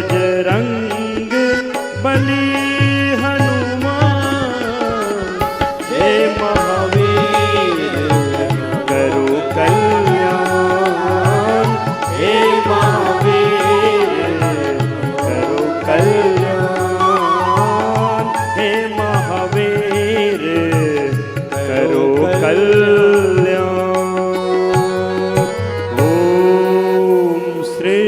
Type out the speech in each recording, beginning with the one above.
बजरंग बली हनुमान, हे महावीर करो कल्याण, हे महावीर करो कल्याण, हे महावीर करो कल्याण। ओम श्री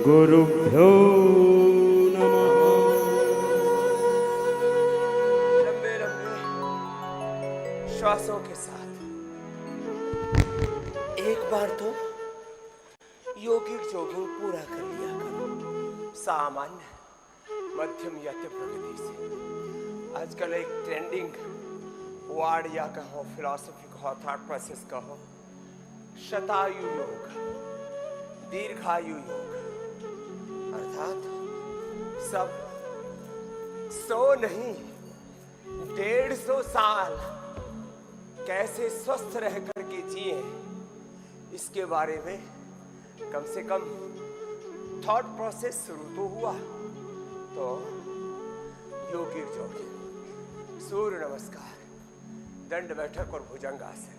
गुरुभ्यो नमः। लंबे लंबे श्वासों के साथ एक बार तो योगिक जॉगिंग पूरा कर लिया करो, सामान्य मध्यम या तीव्र गति से। आजकल एक ट्रेंडिंग वर्ड या कहो, फिलॉसफी कहो, थॉट प्रोसेस कहो, शतायु योग, दीर्घायु योग, अर्थात सब 100 नहीं 150 साल कैसे स्वस्थ रह करके जिए, इसके बारे में कम से कम थॉट प्रोसेस शुरू तो हुआ। तो योगिक जॉगिंग, सूर्य नमस्कार, दंड बैठक और भुजंगासन,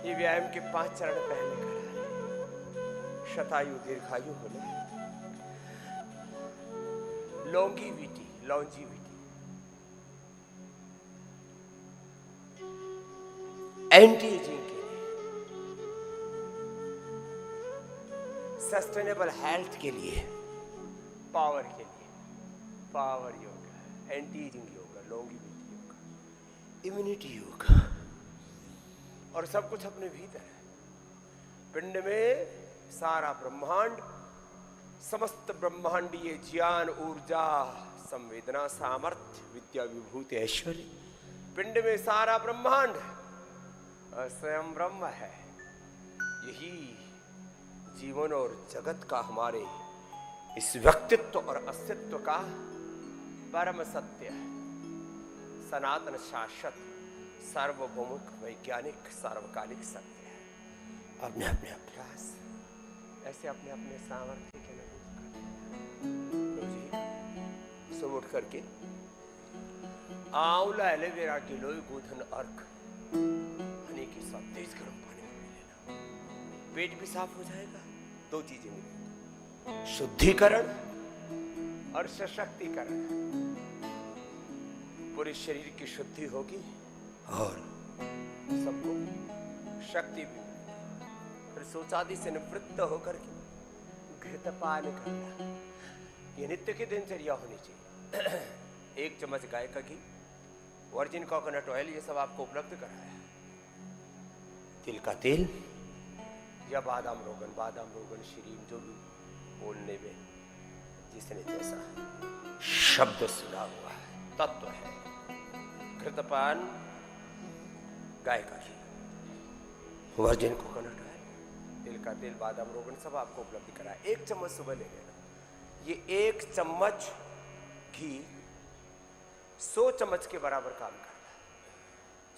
ये व्यायाम के 5 चरण पहले करा है। शतायु दीर्घायु होने, लॉन्जिविटी एंटी एजिंग के लिए, सस्टेनेबल हेल्थ के लिए, पावर के लिए, power yoga, anti ageing yoga, longevity yoga, immunity yoga, और सब कुछ अपने भीतर है। पिंड में सारा ब्रह्मांड, समस्त ब्रह्मांडीय ज्ञान, ऊर्जा, संवेदना, सामर्थ्य, विद्या, विभूति, ऐश्वर्य, पिंड में सारा ब्रह्मांड स्वयं ब्रह्म है। यही जीवन और जगत का, हमारे इस व्यक्तित्व और अस्तित्व का परम सत्य है, सनातन शाश्वत सार्वभौमिक वैज्ञानिक सार्वकालिक सत्य है। अपने अपने अभ्यास ऐसे अपने अपने सामर्थ्य के अनुरूप सुबह उठ करके आंवला, एलोवेरा, गिलोय, गोधन, अर्क, हनी के साथ तेज गर्म पानी में लेना, पेट भी साफ हो जाएगा। 2 चीजें मिलेंगी, शुद्धिकरण और सशक्तिकरण। पूरे शरीर की शुद्धि होगी और सबको शक्ति भी। फिर शौचादि से निवृत्त होकर के घृतपान करना, ये नित्य की दिनचर्या होनी चाहिए। 1 चम्मच गाय का घी, वर्जिन कोकोनट ऑयल, ये सब आपको उपलब्ध कराया है। तिल का तेल या बादाम रोगन, शरीर, जो भी बोलने में जिसने जैसा शब्द सुना हुआ है, तत्व है। घृतपान, गाय का घी, वर्जिन कोकोनट ऑयल, तिल का तेल, बादाम रोगन, सब आपको उपलब्ध कराया। 1 चम्मच सुबह ले लेना। ये 1 चम्मच घी 100 चम्मच के बराबर काम करता है।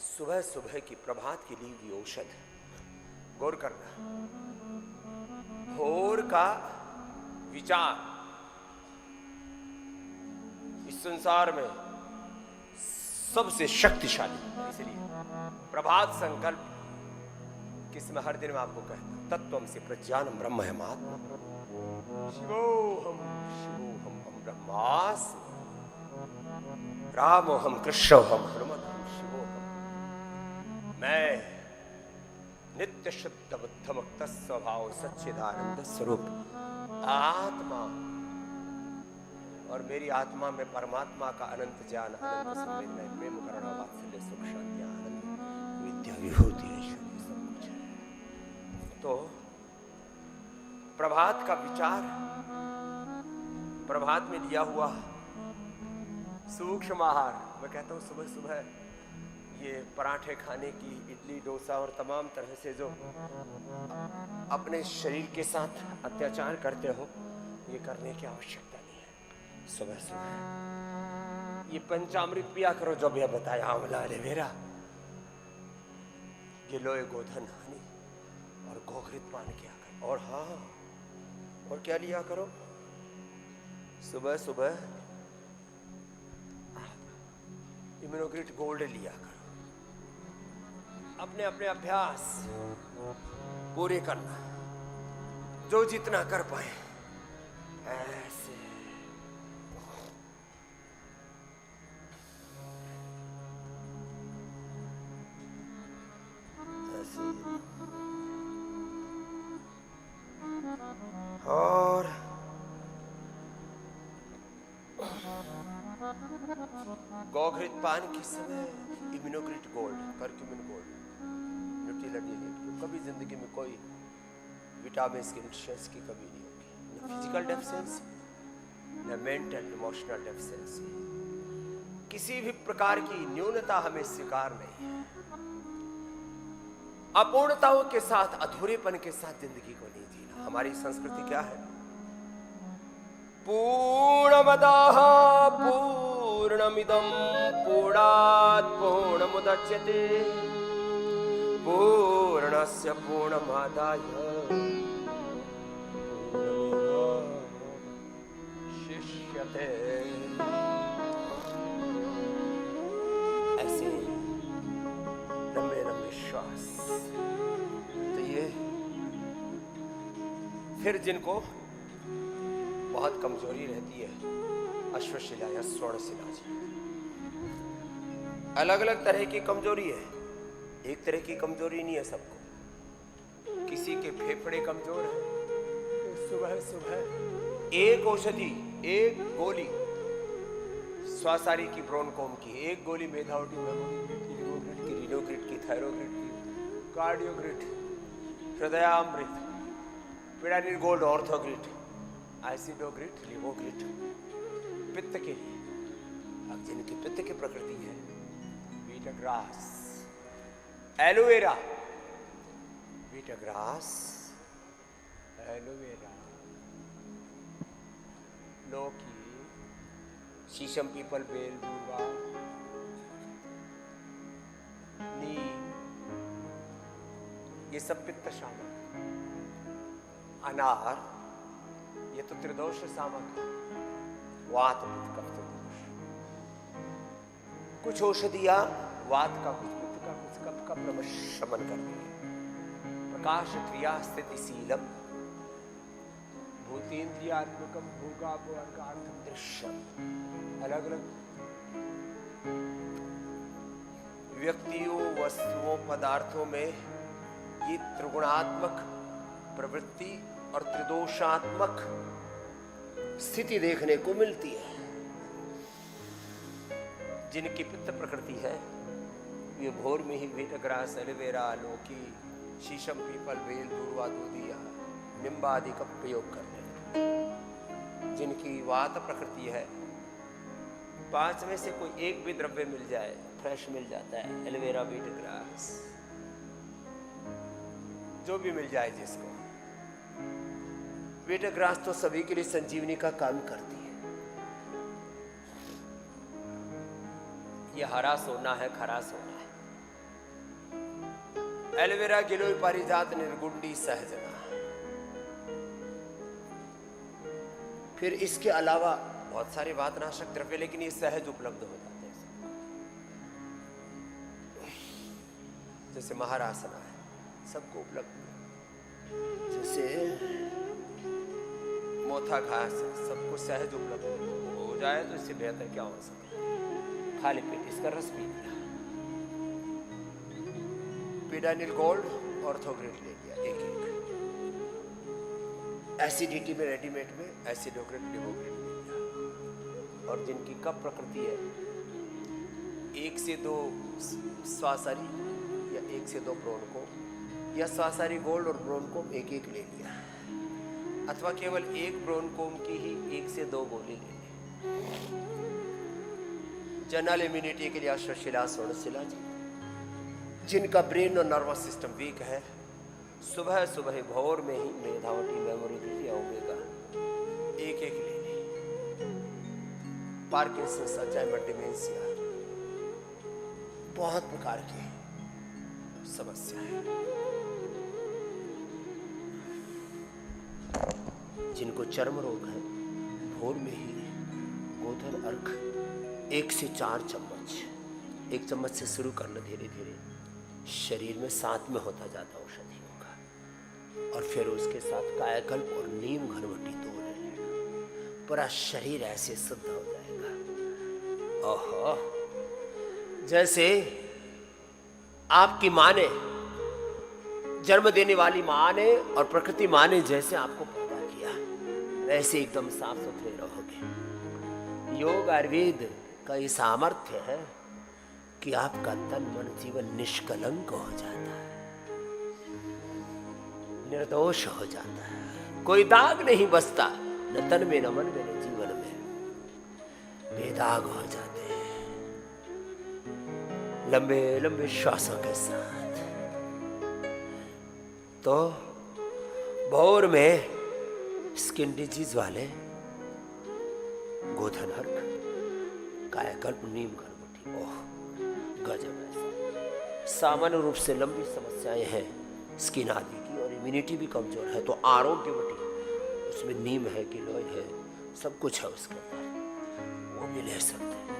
सुबह सुबह की प्रभात की ली हुई औषध, गौर करना। भोर का विचार इस संसार में सबसे शक्तिशाली, इसलिए प्रभात संकल्प किसमें हर दिन में आपको कहता हूं, तत्त्वमसि प्रज्ञानम ब्रह्महमात्मा, शिवोहम हम ब्रह्मास्मि, रामोहम कृष्णोहम हनुमतम शिवोहम। मैं नित्य शुद्ध बुद्ध मुक्त स्वभाव सच्चिदानंद स्वरूप आत्मा, और मेरी आत्मा में परमात्मा का अनंत ज्ञान, अनंत संवेदना, प्रेम, करुणा, वात्सल्य, सुख, शांति, आनंद, विद्या, विभूति, ऐश्वर्य सब कुछ है। तो प्रभात का विचार, प्रभात में लिया हुआ सूक्ष्म आहार, मैं कहता हूँ सुबह सुबह ये पराठे खाने की, इडली, डोसा और तमाम तरह से जो अपने शरीर के साथ अत्याचार करते हो, ये करने की आवश्यकता नहीं है। सुबह सुबह ये पंचामृत पिया करो, जो भी बताया, आंवला, एलोवेरा, गिलोय, गोधन, हनी और गोघृत पान किया करो। और हाँ, और क्या लिया करो, सुबह सुबह इम्यूनोग्रिट गोल्ड लिया करो। अपने अपने अभ्यास पूरे करना, जो जितना कर पाए ऐसे। ऐसे और गौघृत पान के समय Immunogrit gold, curcumin gold, Nutrela D, कभी जिंदगी में कोई विटामिन की न्यूट्रिशंस की कमी नहीं होगी, न फिजिकल डेफिशिएंसी न मेंटल इमोशनल डेफिशिएंसी, किसी भी प्रकार की न्यूनता हमें स्वीकार नहीं है। अपूर्णताओं के साथ, अधूरेपन के साथ जिंदगी को नहीं जीना। हमारी संस्कृति क्या है? पूर्णमदः पूर्णमिदं पूर्णात् पूर्णमुदच्यते पूर्णस्य पूर्णमादाय पूर्णमेवावशिष्यते। ऐसे लंबे लंबे श्वास। तो ये फिर जिनको बहुत कमजोरी रहती है, अश्वशिला या स्वर्णशिला जी, अलग अलग तरह की कमजोरी है, एक तरह की कमजोरी नहीं है सबको। किसी के फेफड़े कमजोर है तो सुबह सुबह एक औषधि, एक गोली स्वासारी की, ब्रोनकोम की, एक गोली मेधावटी मेमोरी की, लिवोग्रिट की, रीनोग्रिट की, थायरोग्रिट की, कार्डियोग्रिट, हृदयामृत, पिडानिल गोल्ड, ऑर्थोग्रिट, आइसिडोग्रिट, लिवोग्रिट, पित्त के लिए। अब जिनकी पित्त की प्रकृति है, वीटाग्रास, एलोवेरा, वीटाग्रास, एलोवेरा, लौकी, शीशम, पीपल, बेल, दूर्वा, नीम, ये सब पित्त शामक। अनार, ये तो त्रिदोष सामक है, वात, पित्त, कफ, त्रिदोष। कुछ औषधियां वात का, कुछ पित्त का, कुछ कफ का प्रशमन करती है। प्रकाश क्रिया स्थिति शीलम भूतेन्द्रियात्मकम भोगापवर्गार्थम दृश्यम। अलग अलग व्यक्तियों, वस्तुओं, पदार्थों में ये त्रिगुणात्मक प्रवृत्ति और त्रिदोषात्मक स्थिति देखने को मिलती है। जिनकी पित्त प्रकृति है, ये भोर में ही वीटाग्रास, एलोवेरा, लौकी, शीशम, पीपल, बेल, दूर्वा, दूधिया, निम्ब आदि का प्रयोग करते हैं। जिनकी वात प्रकृति है, 5 में से कोई एक भी द्रव्य मिल जाए, फ्रेश मिल जाता है, एलोवेरा, वीटाग्रास, जो भी मिल जाए जिसको। वीटाग्रास तो सभी के लिए संजीवनी का काम करती है। ये हरा सोना है, खरा सोना है। एलोवेरा, गिलोय, पारिजात, निर्गुंडी, सहजना। फिर इसके अलावा बहुत सारे वातनाशक द्रव्य, लेकिन ये सहज उपलब्ध हो जाते हैं। जैसे महारासना है, सबको उपलब्ध है। जैसे मोथा घास, सबको सहज उपलब्ध हो जाए तो इससे बेहतर क्या हो सकता है। खाली पेट इसका रस पी लिया। पिडानिल गोल्ड, ऑर्थोग्रिट ले लिया एक एक। एसिडिटी में रेडीमेड में एसिडोग्रिट, लिवोग्रिट ले लिया। और जिनकी कफ प्रकृति है, 1 से 2 स्वासारी या 1 से 2 ब्रोनकोम, या स्वासारी गोल्ड और ब्रोनकोम एक एक ले लिया, अथवा केवल एक ब्रोनकोम की ही 1 से 2 गोली ले ली। जनरल इम्यूनिटी के लिए अश्वशिला, स्वर्णशिला जी। जिनका ब्रेन और नर्वस सिस्टम वीक है, सुबह सुबह भोर में ही मेधावटी, मेमोरी या ओमेगा एक एक ले ली। पार्किंसंस, अल्जाइमर, डिमेंशिया, बहुत प्रकार की समस्या है। जिनको चर्म रोग है, भोर में ही गोधन अर्घ 1 से 4 चम्मच, 1 चम्मच से शुरू करना, धीरे धीरे शरीर में साथ में होता जाता औषधियों का, और फिर उसके साथ कायाकल्प और नीम घरवटी 2 ले लेना। पूरा शरीर ऐसे शुद्ध हो जाएगा। ओहो, जैसे आपकी माँ ने, जन्म देने वाली माँ ने और प्रकृति माँ ने जैसे आपको पैदा किया, वैसे एकदम साफ सुथरे रहोगे। योग आयुर्वेद का ये सामर्थ्य है कि आपका तन मन जीवन निष्कलंक हो जाता है, निर्दोष हो जाता है, कोई दाग नहीं बचता, न तन में न मन में न जीवन में, बेदाग हो जाते हैं लंबे लंबे श्वासों के साथ। तो भोर में स्किन डिजीज वाले गोधन अर्घ, कायाकल्प, नीम घरवटी, ओह गजब है। सामान्य रूप से लंबी समस्याएं हैं स्किन आदि की, और इम्यूनिटी भी कमजोर है, तो आरोग्यवटी, उसमें नीम है, गिलोय है, सब कुछ है उसके अंदर, वो भी ले सकते हैं।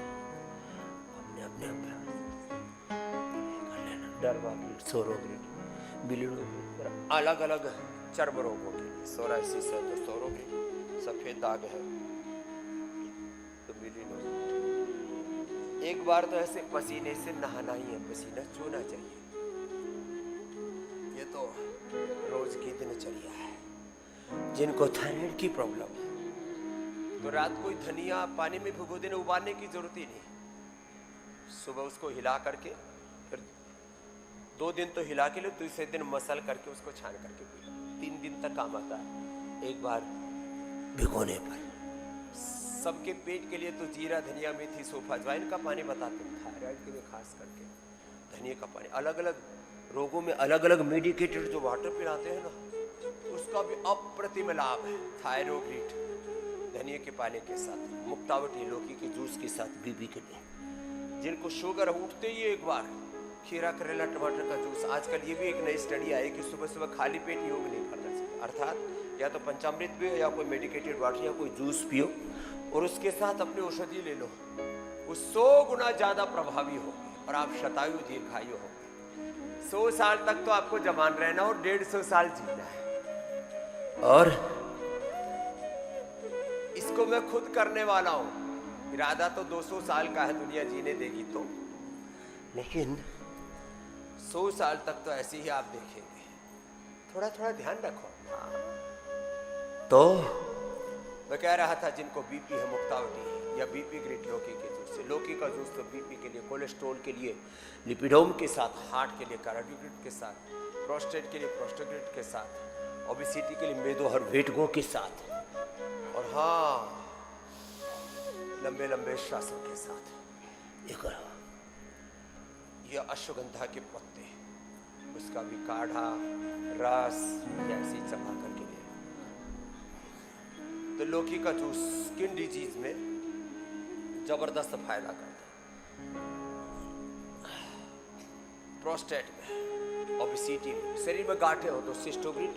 हमने अपने अभ्यास कर लेना। डर्माग्रिड, सोरोग्रिड, बिलिरुबिन, अलग अलग चर्म रोगों के लिए, सोराइसिस है तो सोरोग्रिड, सफेद दाग है तो बिलिरुबिन। एक बार तो ऐसे पसीने से नहाना ही है, पसीना चूना चाहिए। ये तो रोज की दिनचर्या है। जिनको थायराइड की प्रॉब्लम है तो रात को धनिया पानी में भिगो देने, उबालने की जरूरत ही नहीं। सुबह उसको हिला करके, फिर 2 दिन तो हिला के लो, दूसरे दिन मसल करके उसको छान करके पी लो, 3 दिन तक काम आता है एक बार भिगोने पर। सबके पेट के लिए तो जीरा, धनिया, मेथी, सौंफ, अजवाइन का पानी बताते हैं, थायराइड के लिए खास करके धनिया का पानी। अलग अलग रोगों में अलग अलग मेडिकेटेड जो वाटर पिलाते हैं ना, उसका भी अप्रतिम लाभ है। थायरोग्रिड धनिया के पानी के साथ, मुक्तावटी लौकी के जूस के साथ बीपी के लिए। जिनको शुगर उठते ही एक बार खीरा, करेला, टमाटर का जूस। आजकल ये भी एक नई स्टडी आई कि सुबह सुबह खाली पेट योग नहीं करना चाहिए, अर्थात या तो पंचामृत पियो या कोई मेडिकेटेड वाटर या कोई जूस पियो, और उसके साथ अपनी औषधि ले लो, वो 100 गुना ज्यादा प्रभावी होगी और आप शतायु दीर्घायु होंगे। 100 साल तक तो आपको जवान रहना और 150 साल जीना है। और इसको मैं खुद करने वाला हूं। इरादा तो 200 साल का है, दुनिया जीने देगी तो, लेकिन 100 साल तक तो ऐसे ही आप देखेंगे। थोड़ा थोड़ा ध्यान रखो। तो मैं कह रहा था, जिनको बीपी है, मुक्तावटी या बीपी ग्रिड लौकी के जूस से। लौकी का जूस तो बीपी के लिए, कोलेस्ट्रॉल के लिए लिपिडोम के साथ, हार्ट के लिए कार्डियोग्रिड के साथ, प्रोस्टेट के लिए प्रोस्टोग्रिड के साथ, ओबेसिटी के लिए मेदो और वेटगो के साथ, और हाँ लंबे लंबे श्वासों के साथ। ये अश्वगंधा के पत्ते, उसका भी काढ़ा, रस ऐसे चबा करके ले। तो लौकी का जूस स्किन डिजीज में जबरदस्त फायदा करता है, प्रोस्टेट में, ओबेसिटी में, शरीर में गांठें हो तो सिस्टोग्रिड,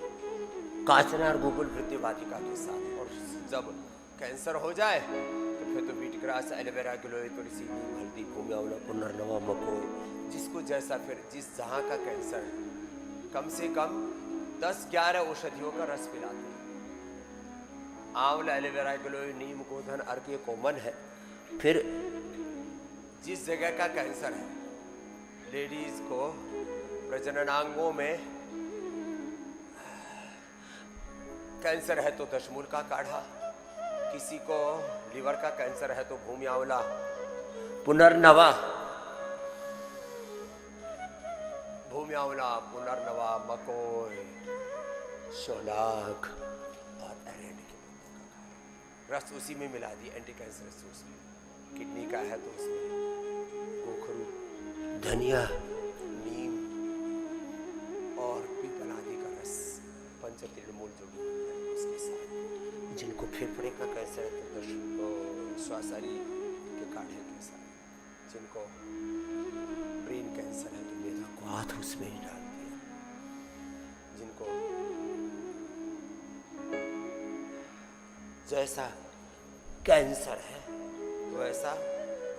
काचनार, गुगुल, वृद्धि वाटिका के साथ। और जब कैंसर हो जाए तो फिर तो बीट ग्रास, एलोवेरा, गिलोय, तुलसी, नीम, हल्दी, भूमि आंवला, पुनर्नवा, मकोई, जिसको जैसा, फिर जिस जहाँ का कैंसर, कम से कम 10-11 औषधियों का रस पिलाते हैं। आंवला, एलोवेरा, गिलोय, नीम, गोधन अर्घ ये कॉमन है। फिर जिस जगह का कैंसर है, लेडीज को प्रजननांगों में कैंसर है तो दशमूल का काढ़ा, किसी को लीवर का कैंसर है तो भूमि आंवला, पुनर्नवा, भूमि आंवला, पुनर्नवा, मकोई, शोलाक और एरेंड के पत्तों का रस उसी में मिला दी, एंटी कैंसर जूस में। किडनी का है तो उसमें गोखरू, धनिया, नीम और पीपल आदि का रस, पंचतृणमूल जो भी है उसके साथ। जिनको फेफड़े का कैंसर है तो श्वासारी के काढ़े के साथ, जिनको ब्रेन कैंसर है तो मेधा को हाथ उसमें ही डाल दिया, जिनको जैसा कैंसर है वैसा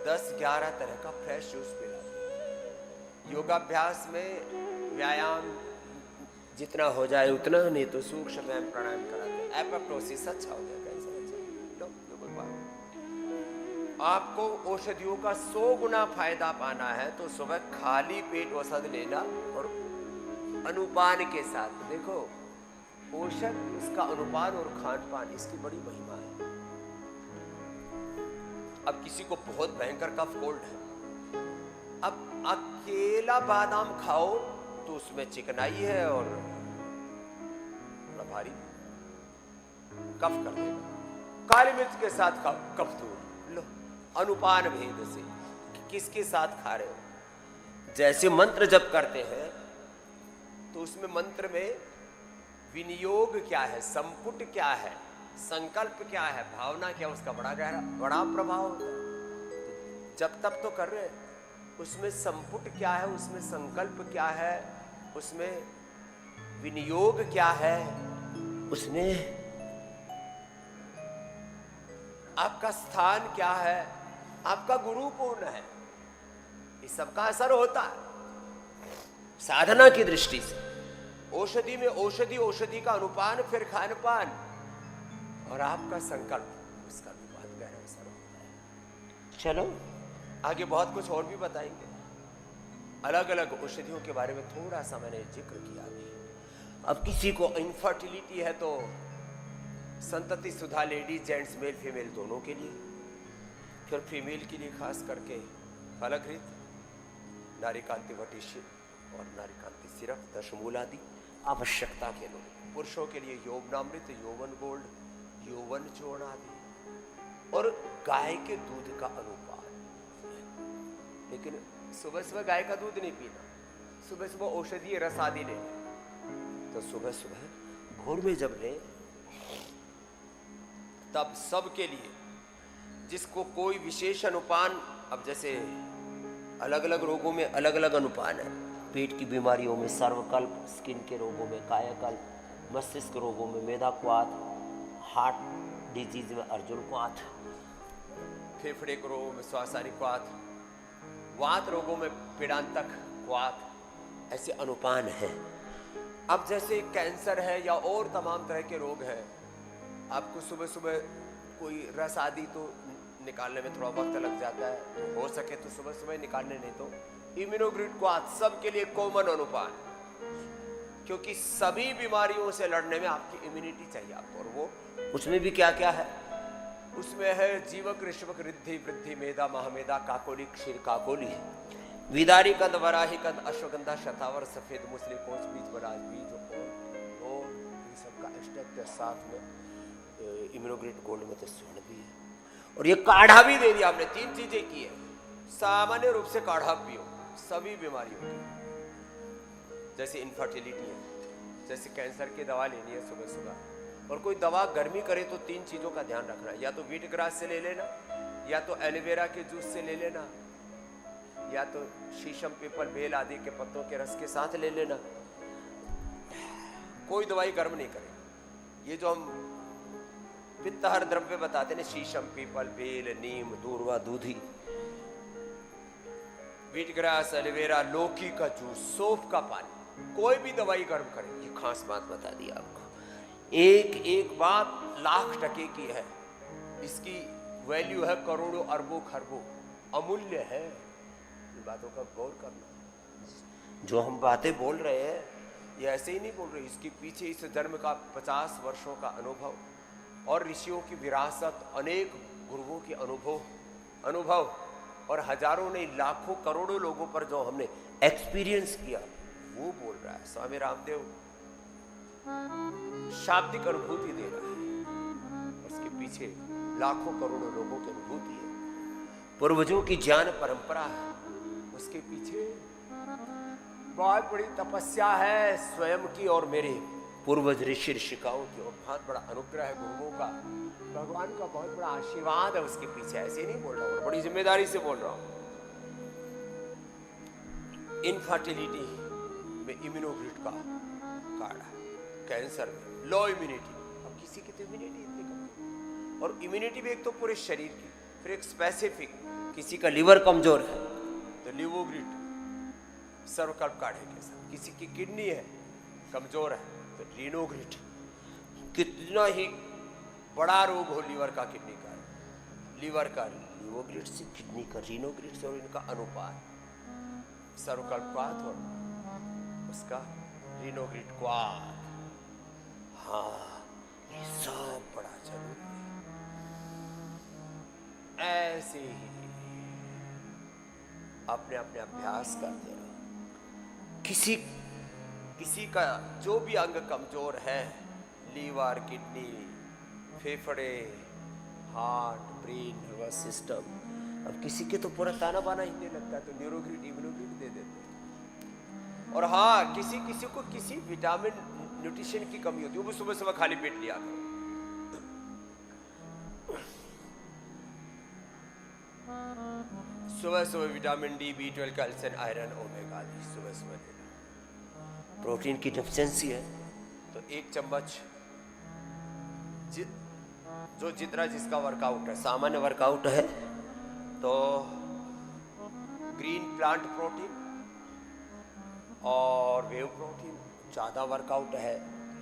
10-11 तरह का फ्रेश जूस पिला दो। योगाभ्यास में व्यायाम जितना हो जाए उतना, नहीं तो सूक्ष्म व्यायाम प्राणायाम कराते हैं। एपोप्टोसिस अच्छा हो गया, कैंसर अच्छा लो, कोई बात। आपको औषधियों का 100 गुना फायदा पाना है तो सुबह खाली पेट औषध लेना और अनुपान के साथ। देखो औषध, उसका अनुपान और खान पान, इसकी बड़ी महिमा है। अब किसी को बहुत भयंकर कफ कोल्ड है, अब अकेला बादाम खाओ तो उसमें चिकनाई है और थोड़ा भारी कफ कर देगा। काली मिर्च के साथ खाओ, कफ दूर। लो, अनुपान भेद से किसके साथ खा रहे हो। जैसे मंत्र जप करते हैं तो उसमें मंत्र में विनियोग क्या है, संपुट क्या है, संकल्प क्या है, भावना क्या, उसका बड़ा गहरा बड़ा प्रभाव होता है। जब तब तो कर रहे हैं, उसमें संपुट क्या है, उसमें संकल्प क्या है, उसमें विनियोग क्या है, उसमें आपका स्थान क्या है, आपका गुरु कौन है, इस सबका असर होता है साधना की दृष्टि से। औषधि में औषधि, औषधि का अनुपान, फिर खान पान और आपका संकल्प, उसका भी बहुत गहरा असर होता है। चलो आगे बहुत कुछ और भी बताएंगे। अलग अलग औषधियों के बारे में थोड़ा सा मैंने जिक्र किया अभी। अब किसी को इनफर्टिलिटी है तो संतति सुधा, लेडीज जेंट्स, मेल फीमेल दोनों के लिए, फिर फीमेल के लिए खास करके फलकृत, नारीकांति वटिष्य और नारीकांति सिरप, दशमूल आदि आवश्यकता के लोग। पुरुषों के लिए यौवनामृत, यौवन गोल्ड, यौवन चूर्ण आदि, और गाय के दूध का अनुपान। लेकिन सुबह सुबह गाय का दूध नहीं पीना, सुबह सुबह औषधीय रस आदि लेना। तो सुबह सुबह भोर में जब ले तब सबके लिए, जिसको कोई विशेष अनुपान, अब जैसे अलग अलग रोगों में अलग अलग अनुपान है। पेट की बीमारियों में सर्वकल्प, स्किन के रोगों में कायाकल्प, मस्तिष्क रोगों में मेधाक्वाथ, हार्ट डिजीज में अर्जुनक्वाथ, फेफड़े के रोगों में स्वासारिक्वाथ, वात रोगों में पीड़ांतक क्वाथ, ऐसे अनुपान है। अब जैसे कैंसर है या और तमाम तरह के रोग हैं, आपको सुबह सुबह कोई रस आदि तो निकालने में थोड़ा वक्त लग जाता है, तो हो सके तो सुबह सुबह निकालने, नहीं तो इम्यूनोग्रिड क्वाथ, सबके लिए कॉमन अनुपान, क्योंकि सभी बीमारियों से लड़ने में आपकी इम्यूनिटी चाहिए आपको। और वो उसमें भी क्या क्या है, उसमें है जीवक, ऋषवक, रिद्धि, वृद्धि, मेधा, महामेधा, काकोली, क्षीर काकोली, विदारी कंद, वराही कंद, अश्वगंधा, शतावर, सफेद मूसली, कोच बीज, बराज बीज और इन सबका एक्सट्रैक्ट है। साथ में इम्यूनोग्रिड गोल्ड में तो स्वर्ण भी है। और ये काढ़ा भी दे दिया हमने, 3 चीजें की है। सामान्य रूप से काढ़ा पियो सभी बीमारियों की, जैसे इनफर्टिलिटी है, जैसे कैंसर की दवा लेनी है सुबह सुबह, और कोई दवा गर्मी करे तो 3 चीजों का ध्यान रखना है। या तो व्हीट ग्रास से ले लेना, या तो एलोवेरा के जूस से ले लेना, या तो शीशम, पीपल, बेल आदि के पत्तों के रस के साथ ले लेना। कोई दवाई गर्म नहीं करे। ये जो हम पित्तहर द्रव्य बताते हैं, शीशम, पीपल, बेल, नीम, दूर्वा, दूधी, व्हीट ग्रास, एलोवेरा, लौकी का जूस, सौंफ का पानी, कोई भी दवाई गर्म करे। ये खास बात बता दी आपको। एक बात लाख टके की है, इसकी वैल्यू है करोड़ों, अरबों, खरबों, अमूल्य है। इन बातों का गौर करना। जो हम बातें बोल रहे हैं ये ऐसे ही नहीं बोल रहे, इसके पीछे इस जन्म का 50 वर्षों का अनुभव और ऋषियों की विरासत, अनेक गुरुओं के अनुभव और हजारों नहीं लाखों करोड़ों लोगों पर जो हमने एक्सपीरियंस किया, वो बोल रहा है। स्वामी रामदेव शाब्दिक अनुभूति दे रहा है, उसके पीछे लाखों करोड़ों लोगों की अनुभूति है, पूर्वजों की ज्ञान परंपरा है, उसके पीछे बहुत बड़ी तपस्या है स्वयं की और मेरे पूर्वज ऋषि ऋषिकाओं की, और बहुत बड़ा अनुग्रह है गुरुओं का, भगवान का बहुत बड़ा आशीर्वाद है उसके पीछे। ऐसे नहीं बोल रहा हूँ, बड़ी जिम्मेदारी से बोल रहा हूँ। इनफर्टिलिटी में इम्यूनोग्रिड का काढ़ा, कैंसर में लो इम्यूनिटी, अब किसी की तो इम्यूनिटी इतनी कम, और इम्यूनिटी भी एक तो पूरे शरीर की, फिर एक स्पेसिफिक, किसी का लिवर कमजोर है तो लिवोग्रिड सर्वकल्प काढ़े के साथ, किसी की किडनी है कमजोर है तो रीनोग्रिड, कितना ही बड़ा रोग हो लीवर का, किडनी का, लीवर का लिवोग्रिड से, किडनी का रीनोग्रिड से, और इनका अनुपात सर्वकल्पात और उसका रीनोग्रिड क्वाड। हाँ, ये सब बड़ा जरूरी है। ऐसे ही अपने अपने अभ्यास करते रहो। किसी का जो भी अंग कमजोर है, लीवर, किडनी, फेफड़े, हार्ट, ब्रेन, नर्वस सिस्टम, अब किसी के तो पूरा ताना बाना हिलने लगता है तो न्यूरोग्रिड, इम्यूनोग्रिड दे देते हैं। और हाँ, किसी को किसी विटामिन न्यूट्रिशन की कमी होती है, वो सुबह सुबह खाली पेट लिया करो। सुबह सुबह vitamin D, B12, calcium, iron, omega दी सुबह सुबह लेना। प्रोटीन की डेफिशिएंसी है तो 1 चम्मच, जो जितना जिसका वर्कआउट है, सामान्य वर्कआउट है तो ग्रीन प्लांट प्रोटीन और वेव प्रोटीन, ज़्यादा वर्कआउट है,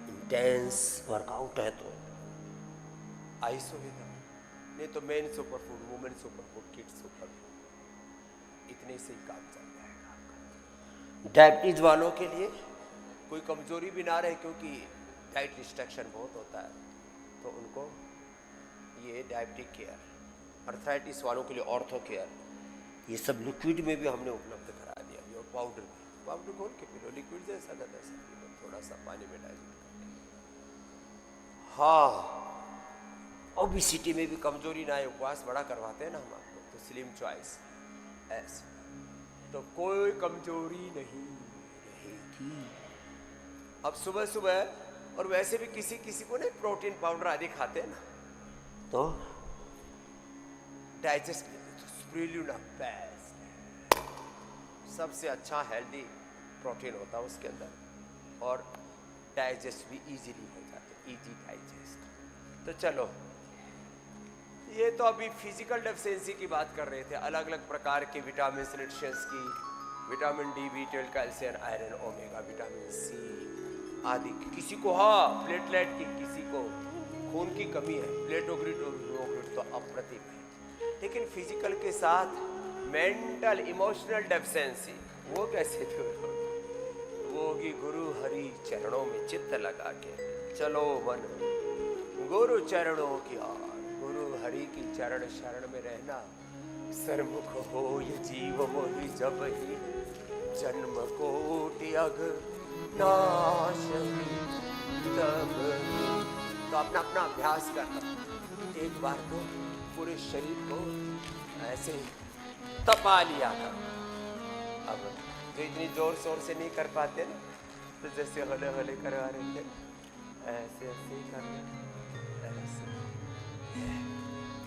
इंटेंस वर्कआउट है तो आइसोविटामिन, नहीं तो main super food, women super food, kids super food, इतने से ही काम चल जाएगा आपका। डायबिटीज वालों के लिए कोई कमजोरी भी ना रहे, क्योंकि डाइट रिस्ट्रिक्शन बहुत होता है, तो उनको ये डायबिटिक केयर, अर्थराइटिस वालों के लिए ऑर्थो केयर, ये सब लिक्विड में भी हमने उपलब्ध करा दिया, और पाउडर घोल के पी लो, लिक्विड जैसा का तैसा पी लो, थोड़ा सा पानी में डाइल्यूट करके। हाँ, ओबेसिटी में भी कमजोरी ना आए, उपवास बड़ा करवाते हैं ना हम आपको, तो स्लिम चॉइस ऐसे, तो कोई कमजोरी नहीं रहेगी। अब सुबह सुबह, और वैसे भी किसी को नहीं प्रोटीन पाउडर आदि खाते हैं ना, तो डाइजेस्ट तो स्पिरुलिना बेस्ट, सबसे अच्छा हेल्दी प्रोटीन होता है उसके अंदर, और डाइजेस्ट भी इजीली हो जाता है, इजी डाइजेस्ट। तो चलो, ये तो अभी फिजिकल डेफिशिएंसी की बात कर रहे थे, अलग अलग प्रकार के विटामिन न्यूट्रिशंस की, vitamin D, B12, calcium, iron, omega, vitamin C आदि। किसी को हाँ प्लेटलेट की, किसी को खून की कमी है, प्लेटोग्रिड और हीमोग्रिड तो अप्रतिम है, लेकिन फिजिकल के साथ मेंटल इमोशनल डेफिशिएंसी वो कैसे दूर होगी? वो होगी गुरु हरि चरणों में चित्त लगा के, चलो मन गुरु चरणों की ओर, गुरु हरि की चरण शरण में रहना, सरमुख हो ये जीव मोहि जब ही, जन्म कोटि अग नाश तब। तो अपना अपना अभ्यास करना, एक बार तो पूरे शरीर को ऐसे तपा लिया कर। अब जो इतनी जोर शोर से नहीं कर पाते ना, तो जैसे हले हले करवा रहे थे, ऐसे ऐसे ही करना, ऐसे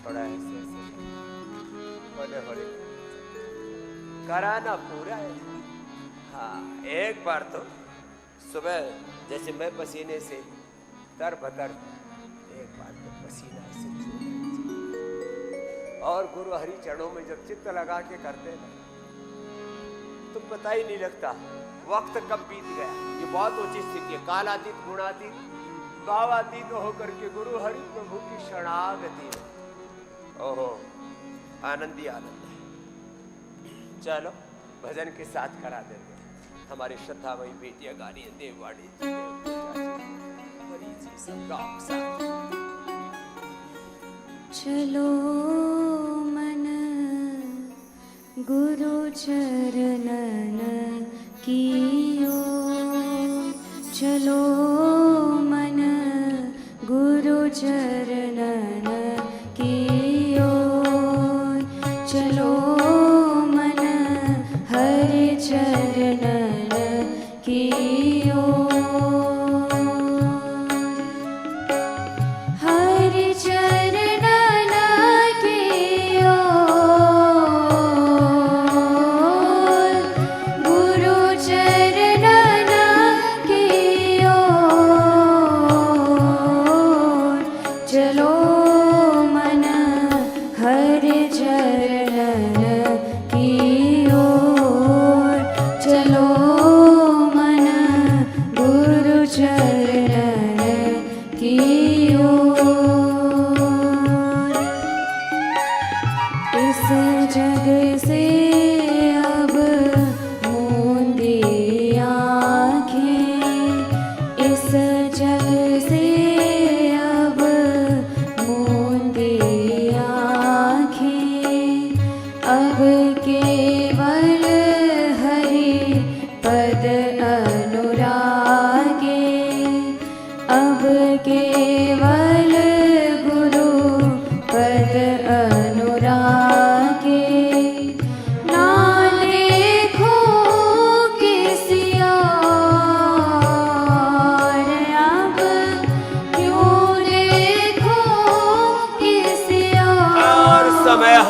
थोड़ा ऐसे ऐसे हले हले कराना पूरा है। हाँ, एक बार तो सुबह जैसे मैं पसीने से तर बतर, एक बार तो पसीना से चूर, और गुरु हरि चरणों में जब चित्त लगा के करते ना, तो पता ही नहीं लगता वक्त कब बीत गया। ये बहुत ऊंची स्थिति है, कालातीत, गुणातीत, भावातीत होकर के गुरु हरि प्रभु की शरणागति में, ओहो आनंद ही आनंद है। चलो भजन के साथ करा देते हैं, हमारी श्रद्धामयी बेटियां गा रही है, देववाणी जी, हरि जी सब गाँव साथ। चलो मन गुरु चरणन की ओर, चलो मन गुरु चरणन की ओर, चलो मन हरि चरणन की ओर, हरि चरणन की ओर, गुरु चरणन की ओर,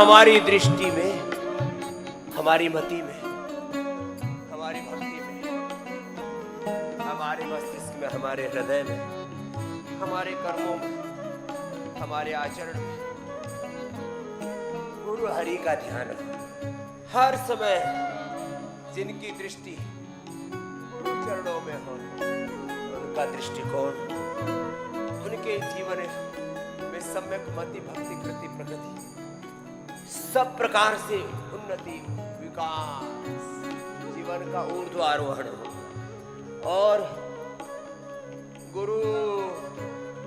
हमारी दृष्टि में, हमारी मति में, हमारी भक्ति में, हमारे मस्तिष्क में, हमारे हृदय में, हमारे कर्मों में, हमारे आचरण में गुरु हरि का ध्यान हर समय। जिनकी दृष्टि गुरु चरणों में हो, उनका दृष्टिकोण, उनके जीवन में सम्यक मति, भक्ति, कृति, प्रगति, सब प्रकार से उन्नति, विकास, जीवन का ऊर्ध्वारोहण हो। और गुरु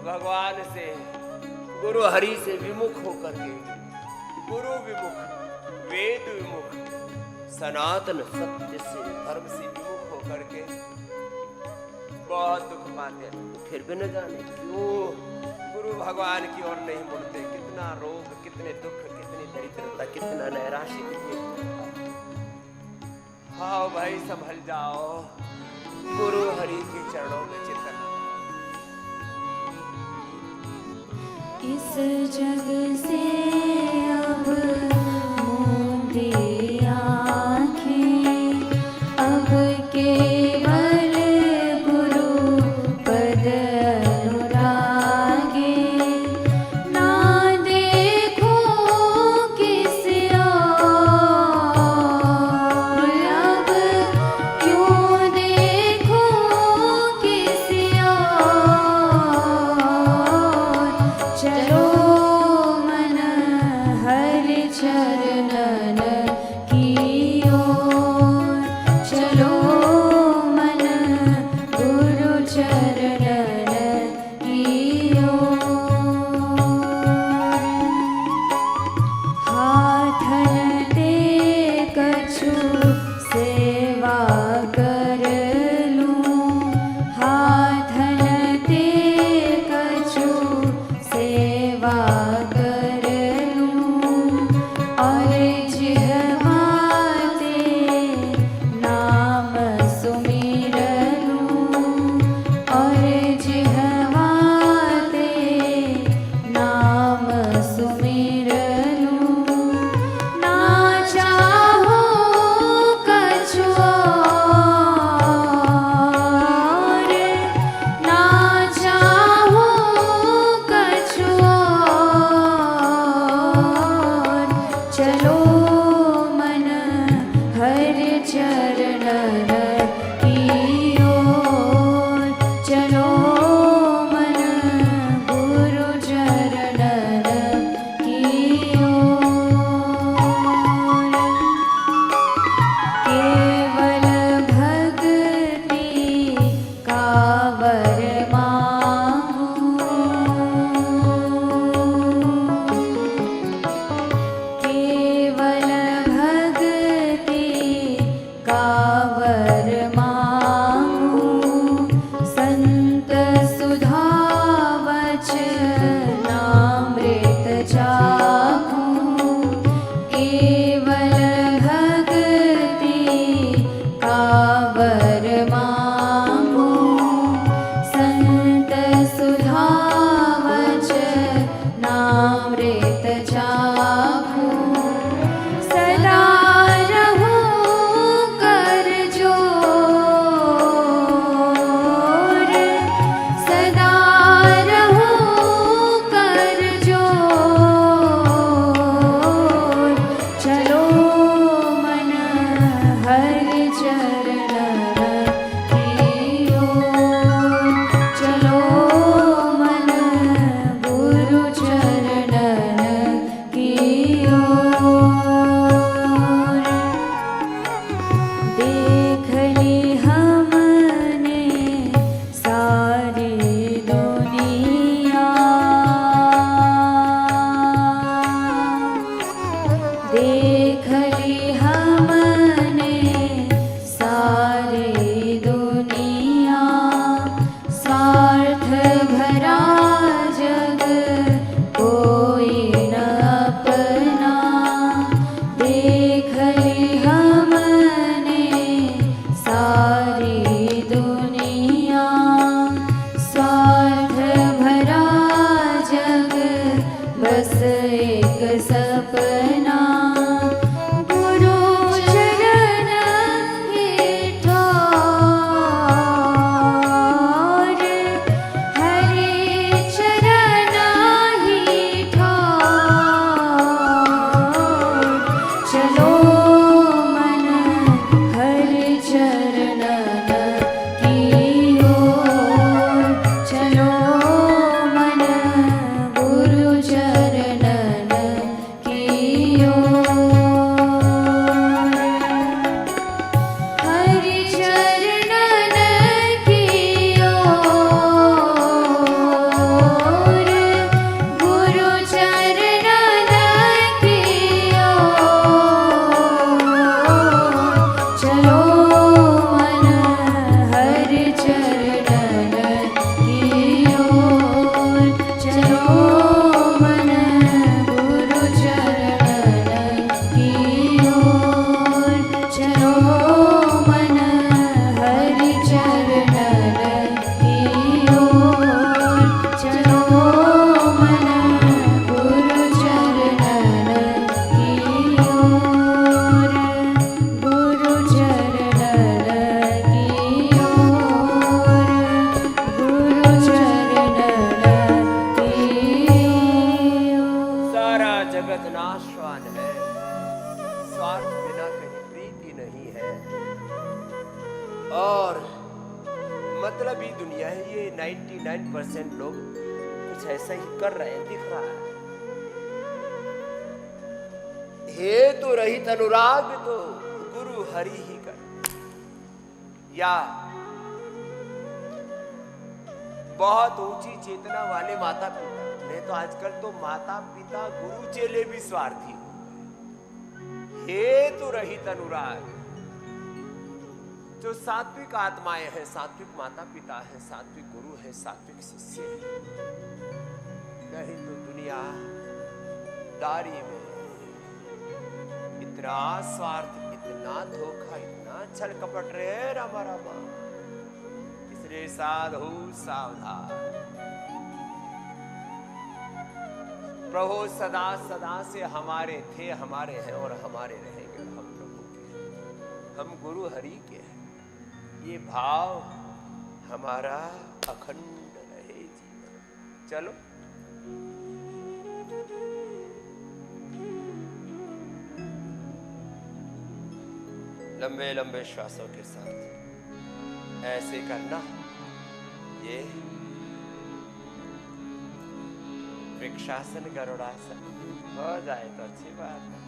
भगवान से, गुरु हरि से विमुख होकर के, गुरु विमुख, वेद विमुख, सनातन सत्य से, धर्म से विमुख होकर के बहुत दुख पाते हैं। फिर भी न जाने क्यों गुरु भगवान की ओर नहीं मुड़ते। कितना रोग, कितने दुख, कितनी दरिद्रता, कितना नैराश्य, कितनी। हाँ भाई, संभल जाओ, गुरु हरि के चरणों में चित लगा। इस जग से अब मूंदी आँखें, अब केवल गुरु पद अनुरागे। ना देखो किसी और, अब क्यों देखो किसी और। चलो मन हरि चरणन की ओर, चलो मन गुरु चरणन की ओर। हाथन दे कछु सेवा कर लूं, हाथन दे कछु सेवा कर लूं। और जिह्वा ते नाम सुमिर लूं, और जिह्वा ते नाम सुमिर लूं। ना चाहो कछु और, ना चाहो कछु और। चलो मन हरि चरणन की ओर, चलो मन गुरु चरणन की ओर। केवल भक्ति का वर मांगू, केवल भक्ति का वर मांगू। संत सुधा वचनामृत चाखूं, केवल भक्ति का वर मांगू। संत सुधा वचनामृत चाखूं। सदा रहूं कर जोर, सदा रहूं कर जोर। चलो मन हरि चरणन की ओर, चलो मन गुरु चरणन की ओर। देख ली हमने सारी दुनिया, देख ली हमने सारी दुनिया। स्वार्थ भरा जग कोई न अपना, देख ली हमने सारी दुनिया। स्वार्थ भरा जग बस एक सपना, जगत नाशवान है, स्वार्थ बिना कहीं प्रीति नहीं है। और मतलब ही दुनिया है, ये 99% लोग कुछ ऐसा ही कर रहे हैं, दिख रहा है। हेतु रहित अनुराग तो गुरु हरि ही कर, या बहुत ऊंची चेतना वाले माता पिता। नहीं तो आजकल तो माता पिता गुरु चेले भी स्वार्थी। हेतु रहित अनुराग, जो सात्विक आत्माएं हैं, सात्विक माता पिता हैं, सात्विक गुरु हैं, सात्विक शिष्य हैं। नहीं तो दुनिया दारी में इतना स्वार्थ, इतना धोखा, इतना छल कपट रे रामा रामा। इसलिए साधु सावधान। प्रभु सदा सदा से हमारे थे, हमारे हैं और हमारे रहेंगे। हम प्रभु के हैं, हम गुरु हरि के हैं। ये भाव हमारा अखंड रहे जीवन। चलो लंबे लंबे श्वासों के साथ ऐसे करना। ये वृक्षासन, गरुड़ासन हो जाए तो अच्छी बात है।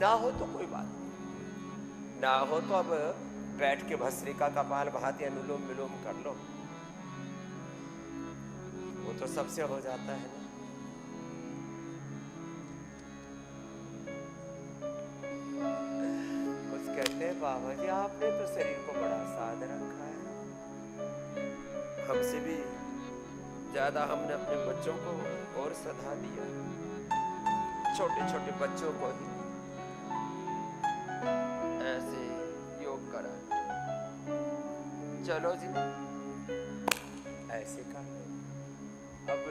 ना हो तो कोई बात नहीं, ना हो तो अब बैठ के भस्त्रिका, कपाल भाती, अनुलोम विलोम कर लो, वो तो सबसे हो जाता है ना। कहते हैं बाबा जी आपने तो शरीर को बड़ा साध रखा है। हमसे भी ज्यादा हमने अपने बच्चों को और सधा दिया, छोटे छोटे बच्चों को ही ऐसे योग करा। चलो जी ऐसे कर लो। अब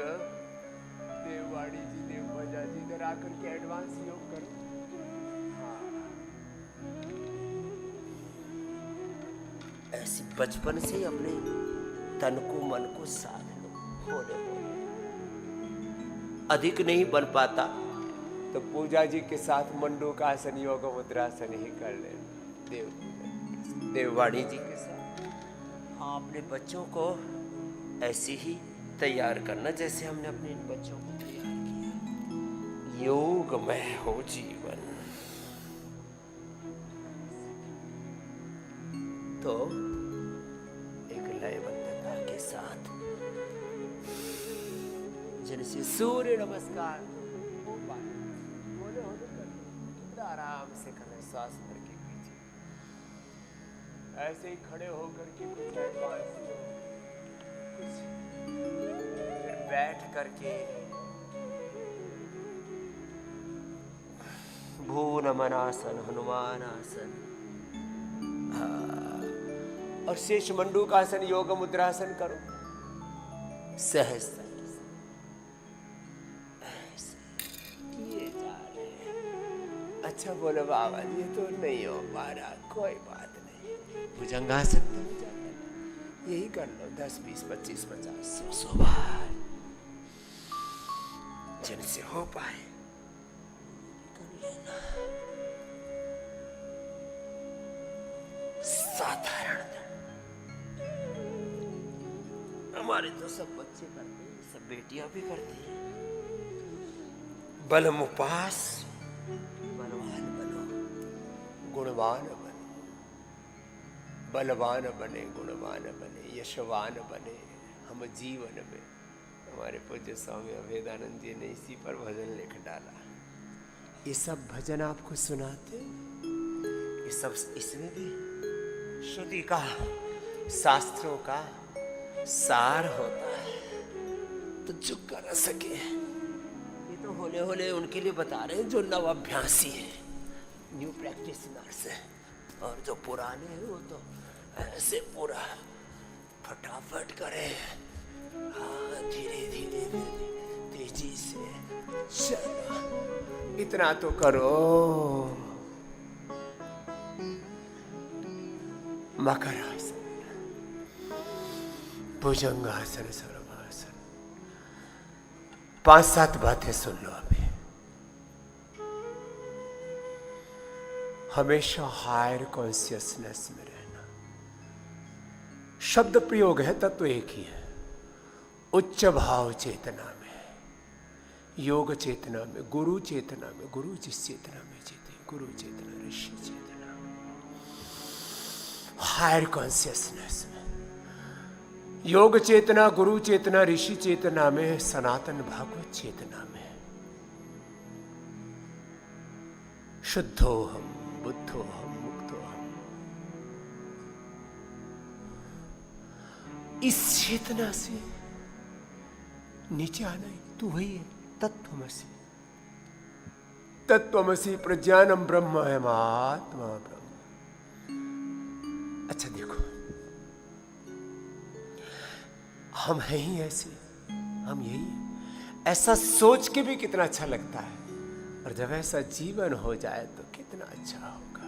देववाड़ी जी, देवबजा जी इधर आकर के एडवांस योग करो। ऐसी बचपन से ही अपने तन को, मन को साध लो। होने अधिक नहीं बन पाता तो पूजा जी के साथ मंडूकासन, योग मुद्रासन ही कर ले। देववाणी जी के साथ हाँ, अपने बच्चों को ऐसे ही तैयार करना जैसे हमने अपने इन बच्चों को तैयार किया। योगमय हो जीवन। तो एक लयबद्धता के साथ जिनसे सूर्य नमस्कार बोले हो तो आराम से करें, सांस भर के पीछे ऐसे ही खड़े होकर के कुछ एडवांस, कुछ फिर बैठ करके भू नमन आसन, हनुमान आसन, और शेष मंडूकासन, योग मुद्रासन करो। सहज ये जा रहे हैं। अच्छा बोलो बाबा जी तो नहीं हो पा रहा, कोई बात नहीं। भुजंगासन तो हो जाता है, यही कर लो 10, 20, 25, 50, 100 बार, जिनसे हो पाए कर लेना। साधारण हमारे तो सब बच्चे करते हैं, सब बेटियां भी करती हैं। बलम उपास, बलवान बनो, गुणवान बनो, बलवान बने, गुणवान बने, यशवान बने हम जीवन में। हमारे पूज्य स्वामी अभेदानंद जी ने इसी पर भजन लिख डाला। ये सब भजन आपको सुनाते, ये सब इसमें भी श्रुति का, शास्त्रों का सार होता है। तो जो कर सके, ये तो होले होले उनके लिए बता रहे हैं जो नव अभ्यासी है, न्यू प्रैक्टिशनर्स है। और जो पुराने हैं वो तो ऐसे पूरा फटाफट करे। हाँ, धीरे धीरे तेजी से चलो, इतना तो करो। मकरासन, भुजंगासन, सर्वासन, 5-7 बातें सुन लो अभी। हमेशा हायर कॉन्शियसनेस में रहना। शब्द प्रयोग है, तत्व एक ही है। उच्च भाव चेतना में, योग चेतना में, गुरु चेतना में, गुरु जिस चेतना में जीते, गुरु चेतना, ऋषि चेतना, हायर कॉन्शियसनेस में, योग चेतना, गुरु चेतना, ऋषि चेतना में, सनातन भागवत चेतना में, शुद्धोहम बुद्धोहम मुक्तोहम, इस चेतना से नीचे आना ही तू वही है, तत्त्वमसि। तत्त्वमसि प्रज्ञानम ब्रह्म है, महात्मा ब्रह्म। अच्छा देखो, हम हैं ही ऐसे, हम यही हैं। ऐसा सोच के भी कितना अच्छा लगता है, और जब ऐसा जीवन हो जाए तो कितना अच्छा होगा।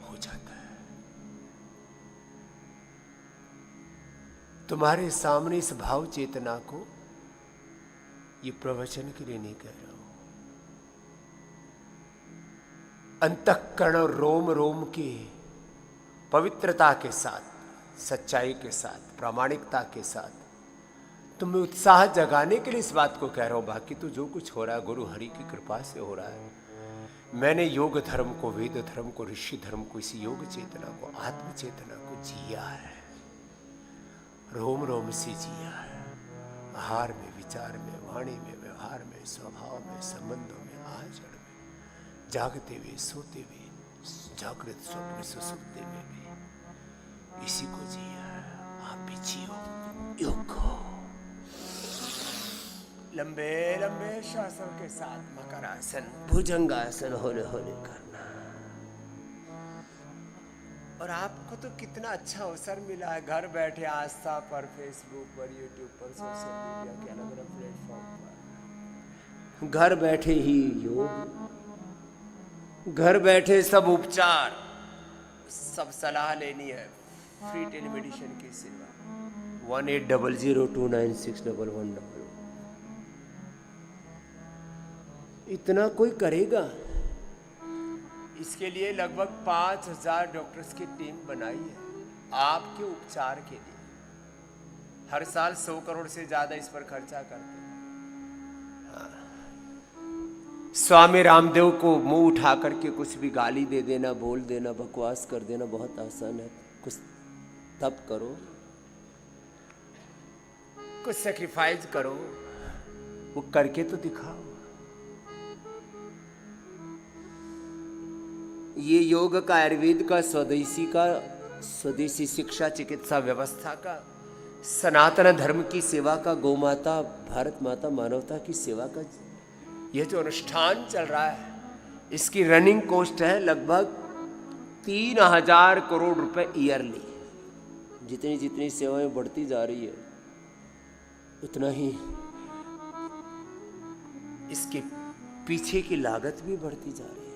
हो जाता है। तुम्हारे सामने इस भाव चेतना को ये प्रवचन के लिए नहीं कह रहा हूं, अंतःकरण और रोम रोम की पवित्रता के साथ, सच्चाई के साथ, प्रामाणिकता के साथ तुम्हें उत्साह जगाने के लिए इस बात को कह रहा हूं। बाकी तो जो कुछ हो रहा है गुरु हरि की कृपा से हो रहा है। मैंने योग धर्म को, वेद धर्म को, ऋषि धर्म को, इस योग चेतना को, आत्म चेतना को जिया है, रोम रोम से जिया है। आहार में, विचार में, वाणी में, व्यवहार में, स्वभाव में, संबंधों में, आचरण में, जागते हुए, सोते हुए, जागृत स्वप्न सुसुप्ति में भी इसी को जिया है। आप भी जियो, योग को। लंबे लंबे श्वासों के साथ मकरासन, भुजंगासन होले होले करना। और आपको तो कितना अच्छा अवसर मिला है, घर बैठे आस्था पर, फेसबुक पर, यूट्यूब पर, सोशल मीडिया के अलग अलग प्लेटफॉर्म पर, घर बैठे ही योग, घर बैठे सब उपचार, सब सलाह लेनी है। फ्री टेलीमेडिसिन की सेवा 1800296111। इतना कोई करेगा? इसके लिए लगभग 5000 डॉक्टर्स की टीम बनाई है आपके उपचार के लिए। हर साल 100 करोड़ से ज्यादा इस पर खर्चा करते हैं। हाँ। स्वामी रामदेव को मुंह उठा करके कुछ भी गाली दे देना, बोल देना, बकवास कर देना बहुत आसान है। कुछ तप करो, कुछ सैक्रिफाइस करो, वो करके तो दिखाओ। ये योग का, आयुर्वेद का, स्वदेशी शिक्षा चिकित्सा व्यवस्था का, सनातन धर्म की सेवा का, गौ माता, भारत माता, मानवता की सेवा का ये जो अनुष्ठान चल रहा है, इसकी रनिंग कॉस्ट है लगभग 3000 करोड़ रुपए ईयरली। जितनी जितनी सेवाएं बढ़ती जा रही है उतना ही इसके पीछे की लागत भी बढ़ती जा रही है।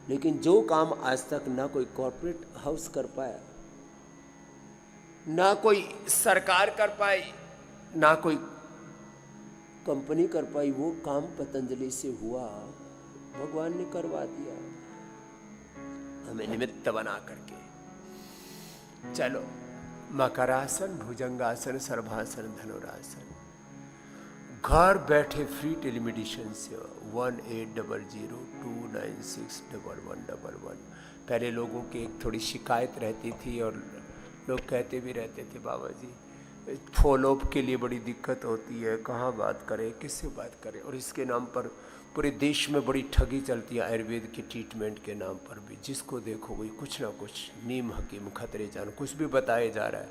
लेकिन जो काम आज तक ना कोई कॉर्पोरेट हाउस कर पाया, ना कोई सरकार कर पाई, ना कोई कंपनी कर पाई, वो काम पतंजलि से हुआ, भगवान ने करवा दिया हमें निमित्त बना करके। चलो, मकरासन, भुजंगासन, सर्वासन, धनुरासन, घर बैठे फ्री टेलीमेडिसिन सेवा 1800296111। पहले लोगों की एक थोड़ी शिकायत रहती थी और लोग कहते भी रहते थे, बाबा जी फॉलोअप के लिए बड़ी दिक्कत होती है, कहाँ बात करें, किससे बात करें। और इसके नाम पर पूरे देश में बड़ी ठगी चलती है, आयुर्वेद के ट्रीटमेंट के नाम पर भी। जिसको देखो वही कुछ ना कुछ नीम हकीम खतरे जान कुछ भी बताया जा रहा है।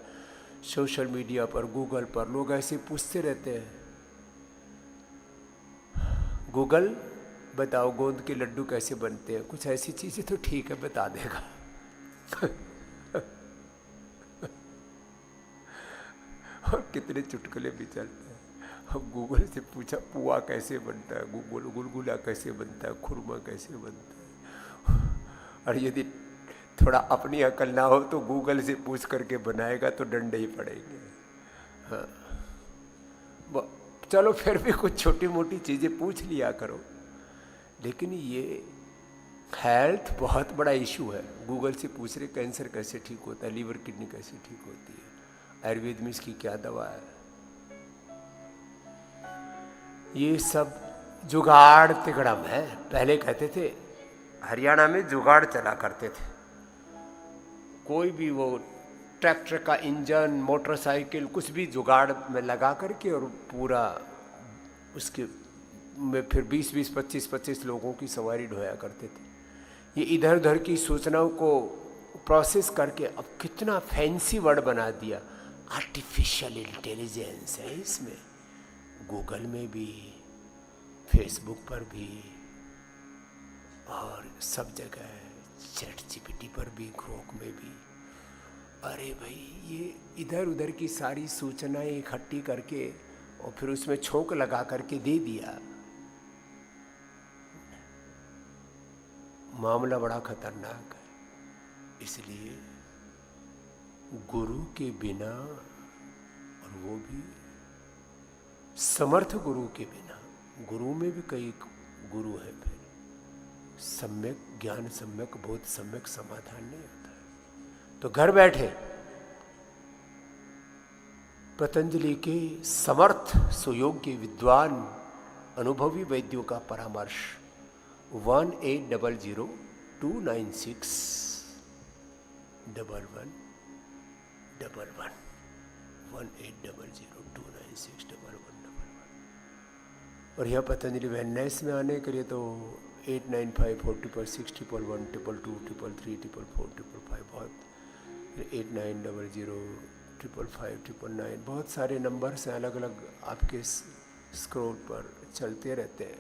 सोशल मीडिया पर, गूगल पर लोग ऐसे पूछते रहते हैं, गूगल बताओ गोंद के लड्डू कैसे बनते हैं, कुछ ऐसी चीजें तो ठीक है बता देगा। और कितने चुटकुले भी चलते हैं। अब गूगल से पूछा पुआ कैसे बनता है, गुलगुला कैसे बनता है, खुरमा कैसे बनता है। और यदि थोड़ा अपनी अकल ना हो तो गूगल से पूछ करके बनाएगा तो डंडे ही पड़ेंगे। हाँ, चलो फिर भी कुछ छोटी मोटी चीज़ें पूछ लिया करो, लेकिन ये हेल्थ बहुत बड़ा इशू है। गूगल से पूछ रहे कैंसर कैसे ठीक होता है, लीवर किडनी कैसे ठीक होती है, आयुर्वेद में इसकी क्या दवा है। ये सब जुगाड़ तिगड़म है। पहले कहते थे हरियाणा में जुगाड़ चला करते थे, कोई भी वो ट्रैक्टर का इंजन, मोटरसाइकिल, कुछ भी जुगाड़ में लगा करके और पूरा उसके में फिर 20-20, 25-25 लोगों की सवारी ढोया करते थे। ये इधर उधर की सूचनाओं को प्रोसेस करके अब कितना फैंसी वर्ड बना दिया, आर्टिफिशियल इंटेलिजेंस है इसमें। गूगल में भी, फेसबुक पर भी और सब जगह, चैट जीपीटी पर भी, ग्रोक में भी। अरे भाई, ये इधर उधर की सारी सूचनाएं इकट्ठी करके और फिर उसमें छोंक लगा करके दे दिया। मामला बड़ा खतरनाक है। इसलिए गुरु के बिना, और वो भी समर्थ गुरु के बिना, गुरु में भी कई गुरु है, फिर सम्यक ज्ञान, सम्यक बोध, सम्यक समाधान नहीं होता है। तो घर बैठे पतंजलि के समर्थ सुयोग्य विद्वान अनुभवी वैद्यों का परामर्श 1800-296-1111 1800-296-1111। और यहाँ पतंजलि वेलनेस में आने के लिए तो 895460112233334455, 8900555599, बहुत सारे नंबर्स हैं अलग अलग, आपके स्क्रोल पर चलते रहते हैं।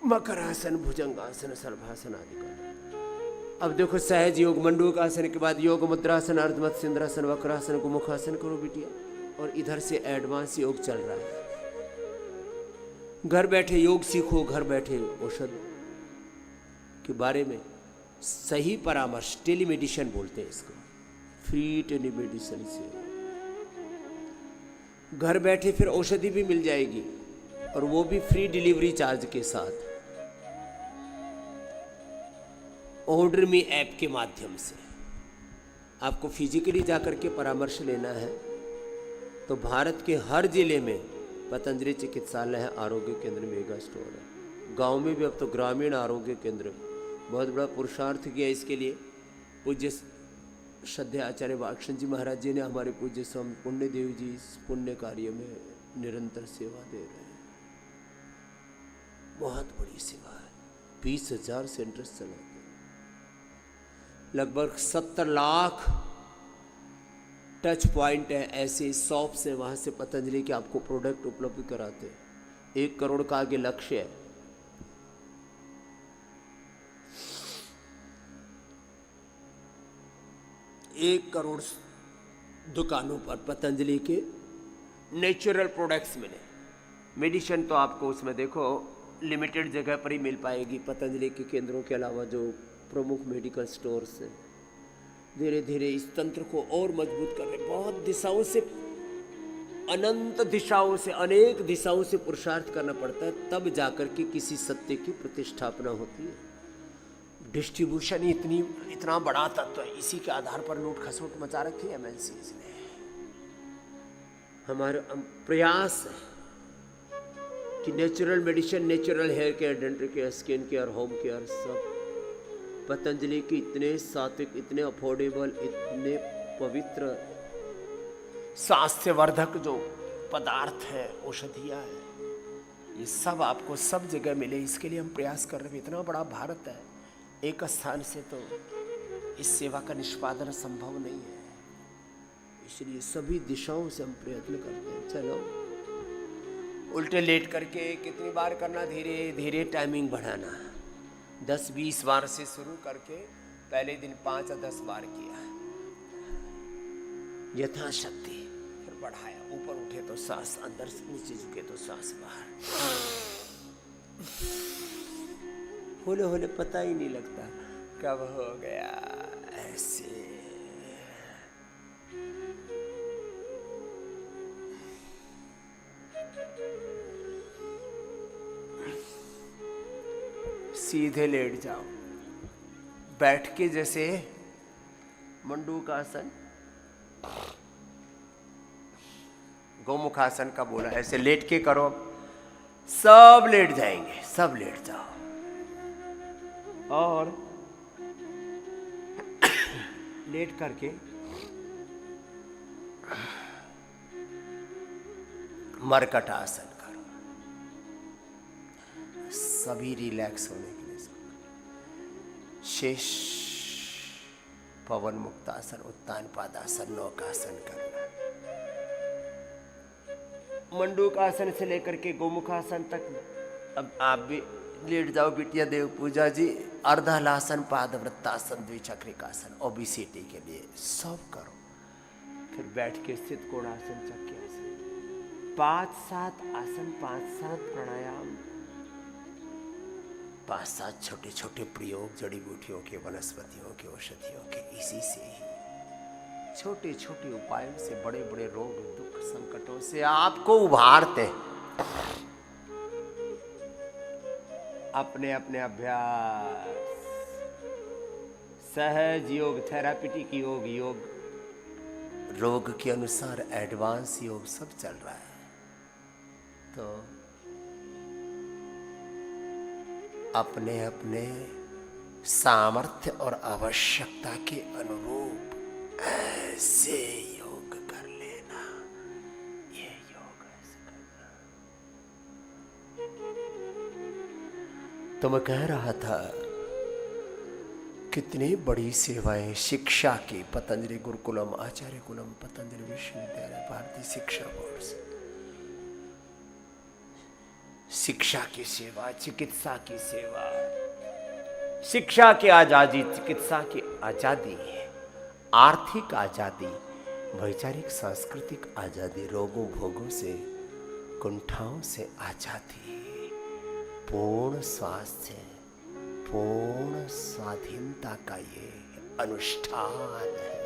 मकरासन, भुजंगासन, सर्वासन आदि का। अब देखो, सहज योग मंडूक आसन के बाद योग मुद्रासन, अर्धमत सिंद्रासन, वक्रासन, गुमुखासन करो बिटिया। और इधर से एडवांस योग चल रहा है। घर बैठे योग सीखो, घर बैठे औषध के बारे में सही परामर्श, टेलीमेडिसिन बोलते हैं इसको, फ्री टेलीमेडिसिन से घर बैठे फिर औषधि भी मिल जाएगी, और वो भी फ्री डिलीवरी चार्ज के साथ। ऑर्डर मी ऐप के माध्यम से आपको फिजिकली जाकर के परामर्श लेना है तो भारत के हर जिले में पतंजलि चिकित्सालय है, आरोग्य केंद्र, मेगा स्टोर है। गांव में भी अब तो ग्रामीण आरोग्य केंद्र, बहुत बड़ा पुरुषार्थ किया इसके लिए। पूज्य श्रद्धेय आचार्य वाक्शन जी महाराज जी ने, हमारे पूज्य स्वामी पुण्यदेव जी इस पुण्य कार्य में निरंतर सेवा दे रहे हैं। बहुत बड़ी सेवा है। 20,000 सेंटर्स चलाते हैं, लगभग 70 लाख टच पॉइंट है, ऐसे शॉप्स हैं, वहाँ से पतंजलि के आपको प्रोडक्ट उपलब्ध कराते हैं। 1 करोड़ का आगे लक्ष्य है। एक करोड़ दुकानों पर पतंजलि के नेचुरल प्रोडक्ट्स मिले। मेडिसिन तो आपको उसमें देखो लिमिटेड जगह पर ही मिल पाएगी। पतंजलि के केंद्रों के अलावा जो प्रमुख मेडिकल स्टोर्स हैं, धीरे धीरे इस तंत्र को और मजबूत कर रहे। बहुत दिशाओं से, अनंत दिशाओं से, अनेक दिशाओं से पुरुषार्थ करना पड़ता है, तब जाकर के किसी सत्य की प्रतिष्ठापना होती है। डिस्ट्रीब्यूशन इतना बड़ा तत्व है, इसी के आधार पर लूट खसोट मचा रखी है एमएनसीज ने। हमारा प्रयास है कि natural medicine, natural hair care, dental care, skin care, home care, सब पतंजलि की इतने सात्विक, इतने अफोर्डेबल, इतने पवित्र, स्वास्थ्यवर्धक जो पदार्थ है, औषधियाँ हैं, ये सब आपको सब जगह मिले। इसके लिए हम प्रयास कर रहे हैं। इतना बड़ा भारत है, एक स्थान से तो इस सेवा का निष्पादन संभव नहीं है, इसलिए सभी दिशाओं से हम प्रयत्न करते हैं। चलो, उल्टे लेट करके कितनी बार करना, धीरे धीरे टाइमिंग बढ़ाना। 10-20 बार से शुरू करके पहले दिन 5 या 10 बार किया, यथाशक्ति, फिर बढ़ाया। ऊपर उठे तो सांस अंदर, नीचे झुके तो सांस बाहर। होले होले पता ही नहीं लगता कब हो गया ऐसे। सीधे लेट जाओ। बैठ के जैसे मंडूकासन, गोमुखासन का बोला, ऐसे लेट के करो। सब लेट जाएंगे, सब लेट जाओ। और लेट करके मरकट आसन करो। सभी रिलैक्स होने के लिए शेष पवन मुक्तासन, उत्तान पादासन, नौकासन करना। मंडूकासन से लेकर के गोमुखासन तक अब आप भी लेट जाओ बिटिया देव पूजा जी। अर्धहलासन, पादवृत्तासन, द्विचक्रिकासन ओबेसिटी के लिए सब करो। फिर बैठ के स्थित कोणासन, चक्रासन, 5-7 आसन, 5-7 प्राणायाम, 5-7 छोटे छोटे प्रयोग जड़ी बूटियों के, वनस्पतियों के, औषधियों के। इसी से ही छोटे छोटे उपायों से बड़े बड़े रोग, दुख, संकटों से आपको उभारते हैं। अपने अपने अभ्यास, सहज योग, थेरापिटिक योग, योग रोग के अनुसार एडवांस योग सब चल रहा है। तो अपने अपने सामर्थ्य और आवश्यकता के अनुरूप ऐसे योग कर लेना। ये योग ऐसे करना। तो मैं कह रहा था कितनी बड़ी सेवाएं शिक्षा की, पतंजलि गुरुकुलम, आचार्य कुलम, पतंजलि विश्वविद्यालय, भारतीय शिक्षा बोर्ड से शिक्षा की सेवा, चिकित्सा की सेवा, शिक्षा की आजादी, चिकित्सा की आजादी, आर्थिक आजादी, वैचारिक सांस्कृतिक आजादी, रोगों भोगों से, कुंठाओं से आजादी, पूर्ण स्वास्थ्य, पूर्ण स्वाधीनता का ये अनुष्ठान है।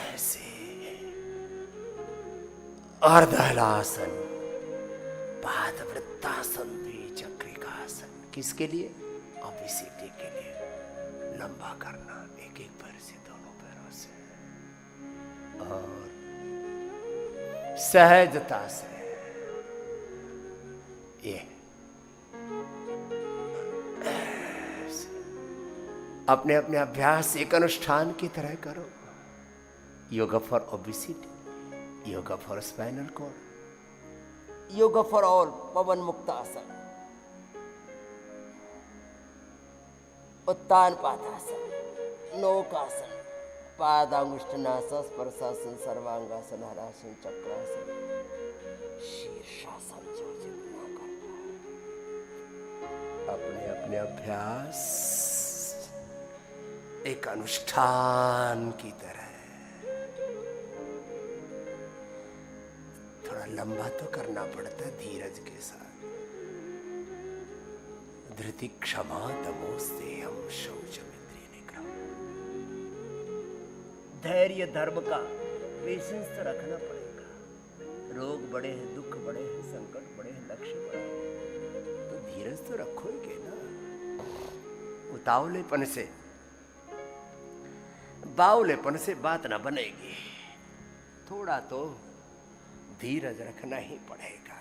ऐसे अर्धहलासन, पादवृत्तासन, द्विचक्रिकासन, किसके लिए? ओबेसिटी के लिए। लंबा करना एक एक पैर से, दोनों पैरों से, और सहजता से। ये अपने अपने अभ्यास एक अनुष्ठान की तरह करो। Yoga for obesity, yoga for spinal cord, yoga for all, पवन मुक्तासन, उत्तान पादासन, नौकासन, पादांगुष्ठनासन, स्पर्शासन, सर्वांगासन, हरासन, चक्रासन, शीर्षासन, जो जितना करना है। अपने अपने अभ्यास एक अनुष्ठान की तरह। थोड़ा लंबा तो करना पड़ता है धीरज के साथ। धृति क्षमा तमोस्तेयम शौचमिंद्रिय निग्रह। धैर्य धर्म का पेशेंस तो रखना पड़ेगा। रोग बड़े हैं, दुख बड़े हैं, संकट बड़े हैं, लक्ष्य बड़े हैं, तो धीरज तो रखोगे ना। उतावलेपन से, बावलेपन से बात ना बनेगी। थोड़ा तो धीरज रखना ही पड़ेगा।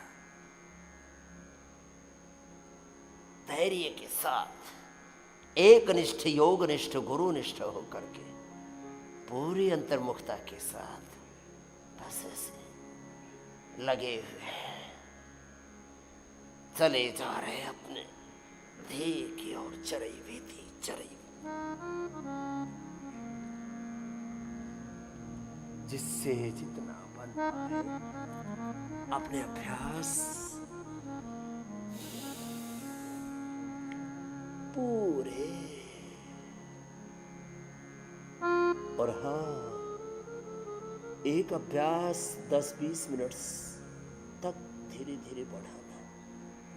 धैर्य के साथ एक निष्ठ, योग निष्ठ, गुरु निष्ठ होकर के पूरी अंतर्मुखता के साथ बस ऐसे लगे हुए चले जा रहे अपने ध्येय की ओर। चरई वेदी चरई, जिससे जितना बन पाए अपने अभ्यास पूरे। और हाँ, एक अभ्यास 10-20 मिनट तक धीरे धीरे बढ़ाना,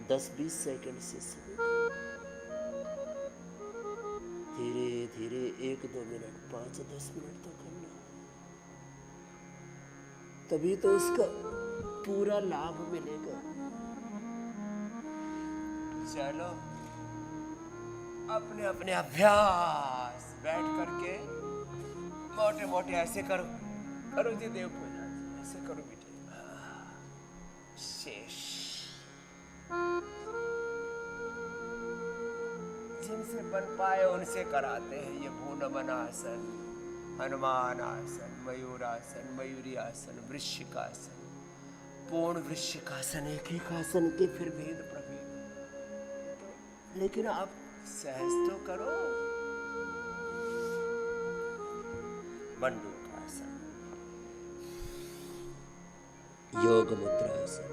10-20 सेकंड से शुरू, धीरे धीरे 1-2 मिनट, 5-10 मिनट तक करना। तभी तो उसका पूरा लाभ मिलेगा। चलो अपने अपने अभ्यास बैठ करके मोटे मोटे ऐसे करो, करो जी देव पूजा, ऐसे करो बेटी। शेष जिनसे बन पाए उनसे कराते हैं ये भूनमन आसन, हनुमान आसन, मयूरासन, मयूरी आसन, वृश्चिकासन, पूर्ण वृश्चिकासन, एक एक आसन के फिर भेद प्रभेद। लेकिन आप सहज तो करो। मंडूकासन, योग मुद्रासन,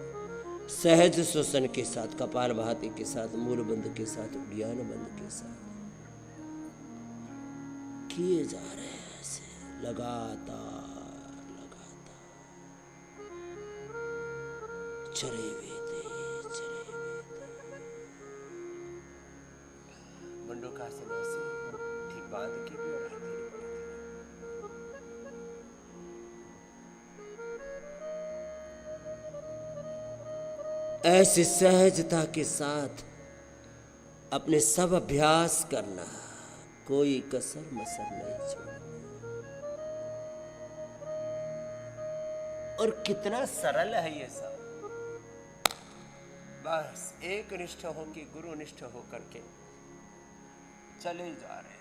सहज श्वसन के साथ, कपालभाति के साथ, मूलबंध के साथ, उद्यान बंध के साथ किए जा रहे हैं ऐसे लगातार लगातार। चरे वेदे मंडूकासन ऐसे ठीक बांध के भी और हाथी ऐसी सहजता के साथ अपने सब अभ्यास करना, कोई कसर मसर नहीं छोड़ना। और कितना सरल है ये सब। बस एक निष्ठ हो के गुरु निष्ठ हो करके चले जा रहे हैं,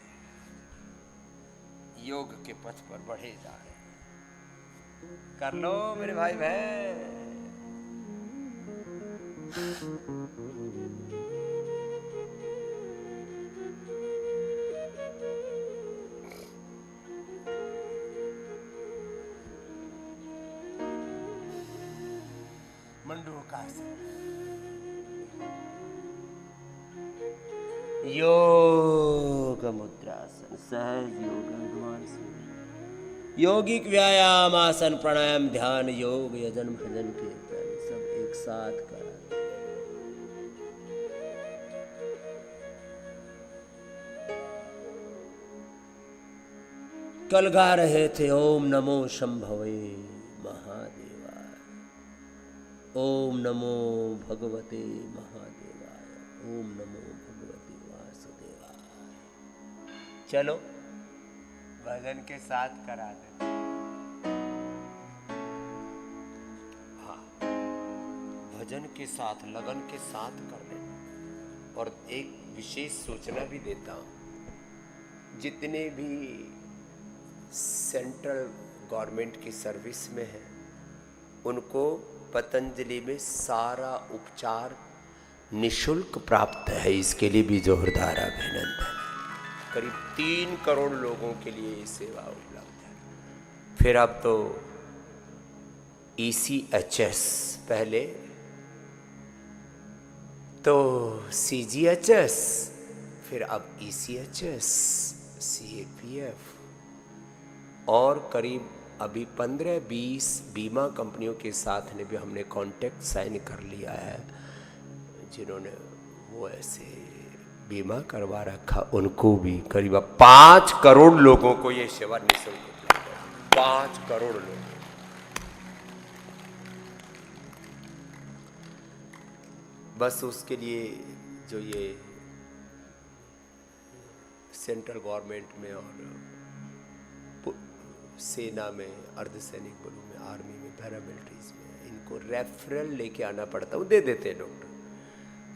योग के पथ पर बढ़े जा रहे हैं। कर लो मेरे भाई बहन। मंडूकासन, योग मुद्रासन, सहज योग, यौगिक व्यायाम, आसन, प्राणायाम, ध्यान, योग, यजन, भजन, कीर्तन सब एक साथ करा। कल गा रहे थे ओम नमो शंभवे महादेवाय, ओम नमो भगवते महादेवाय, ओम नमो भगवते वासुदेवाय। चलो भजन के साथ करा दे। हाँ, भजन के साथ लगन के साथ कर लेना। और एक विशेष सूचना भी देता हूं, जितने भी सेंट्रल गवर्नमेंट की सर्विस में है उनको पतंजलि में सारा उपचार निशुल्क प्राप्त है। इसके लिए भी जोरदार अभिनंदन। करीब 3 करोड़ लोगों के लिए ये सेवा उपलब्ध है। फिर अब तो ECHS, पहले तो CGHS, फिर अब ECHS, CAPF, और करीब अभी 15-20 बीमा कंपनियों के साथ ने भी हमने कॉन्ट्रैक्ट साइन कर लिया है, जिन्होंने वो ऐसे बीमा करवा रखा। उनको भी करीब 5 करोड़ लोगों को ये सेवा निःशुल्क उपलब्ध है। 5 करोड़ लोग। बस उसके लिए जो ये सेंट्रल गवर्नमेंट में और सेना में, अर्धसैनिक बलों में, आर्मी में, पैरामिलिट्रीज में इनको रेफरल लेके आना पड़ता है, वो दे देते हैं डॉक्टर।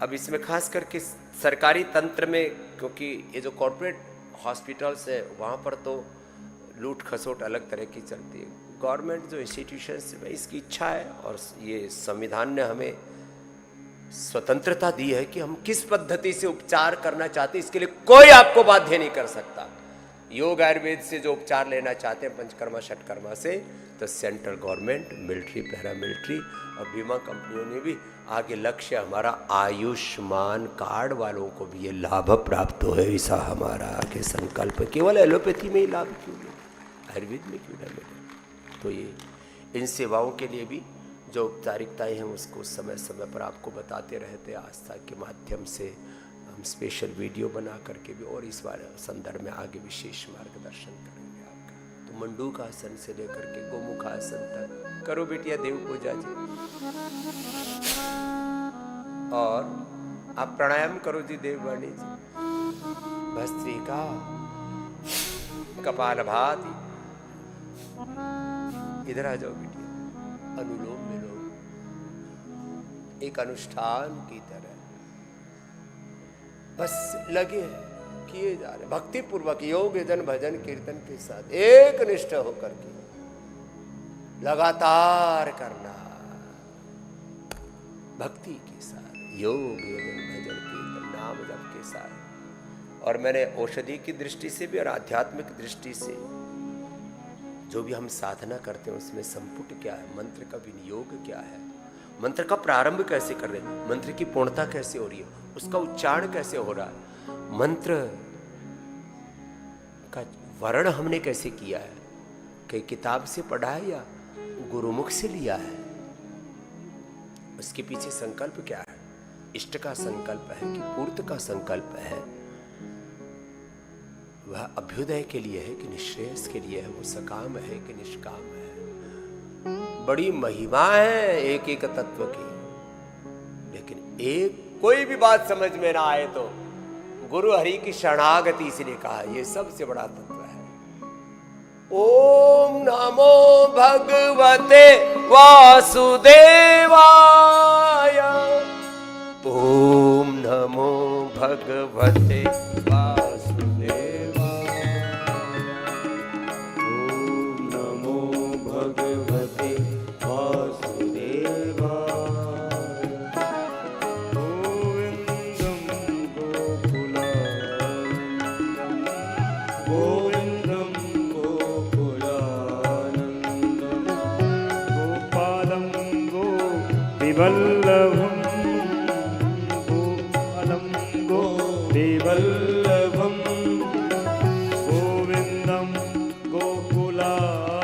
अब इसमें खास करके सरकारी तंत्र में, क्योंकि ये जो कॉर्पोरेट हॉस्पिटल्स है वहाँ पर तो लूट खसोट अलग तरह की चलती है। गवर्नमेंट जो इंस्टीट्यूशंस में इसकी इच्छा है, और ये संविधान ने हमें स्वतंत्रता दी है कि हम किस पद्धति से उपचार करना चाहते हैं, इसके लिए कोई आपको बाध्य नहीं कर सकता। योग आयुर्वेद से जो उपचार लेना चाहते हैं पंचकर्मा षटकर्मा से, तो सेंट्रल गवर्नमेंट, मिलिट्री, पैरामिलिट्री और बीमा कंपनियों ने भी आगे लक्ष्य हमारा आयुष्मान कार्ड वालों को भी ये लाभ प्राप्त हो, ऐसा हमारा आगे संकल्प। केवल एलोपैथी में ही लाभ क्यों मिले, आयुर्वेद में क्यों न मिले? तो ये इन सेवाओं के लिए भी जो औपचारिकताएँ हैं उसको समय समय पर आपको बताते रहते हैं। आस्था के माध्यम से हम स्पेशल वीडियो बना करके भी और इस बार संदर्भ में आगे विशेष मार्गदर्शन करेंगे आपका। तो मंडूक आसन से लेकर के गोमुख आसन तक करो बेटिया देव पूजा जी। और आप प्राणायाम करो जी देववाणी जी। भस्त्रिका कपाल भाती। इधर आ जाओ बेटिया, अनुलोम विलोम एक अनुष्ठान की तरह बस लगे किए जा रहे, भक्ति पूर्वक योग जन भजन कीर्तन के साथ एक निष्ठ होकर के लगातार करना, भक्ति के साथ योग जन भजन कीर्तन नाम जप के साथ। और मैंने औषधि की दृष्टि से भी और आध्यात्मिक दृष्टि से जो भी हम साधना करते हैं उसमें संपुट क्या है, मंत्र का विनियोग क्या है, मंत्र का प्रारंभ कैसे कर रहे हैं, मंत्र की पूर्णता कैसे हो रही है, उसका उच्चारण कैसे हो रहा है, मंत्र का वर्ण हमने कैसे किया है, कई किताब से पढ़ा है या गुरुमुख से लिया है, उसके पीछे संकल्प क्या है, इष्ट का संकल्प है कि पूर्त का संकल्प है, वह अभ्युदय के लिए है कि निश्रेयस के लिए है, वो सकाम है कि निष्काम है। बड़ी महिमा है एक एक तत्व की, लेकिन एक कोई भी बात समझ में ना आए तो गुरु हरि की शरणागति इसलिए कहा, ये सबसे बड़ा तत्व है। ओम नमो भगवते वासुदेवाय, ओम नमो भगवते वल्लभं गोपालं गोपीवल्लभं गोविन्दं गोकुलानन्दं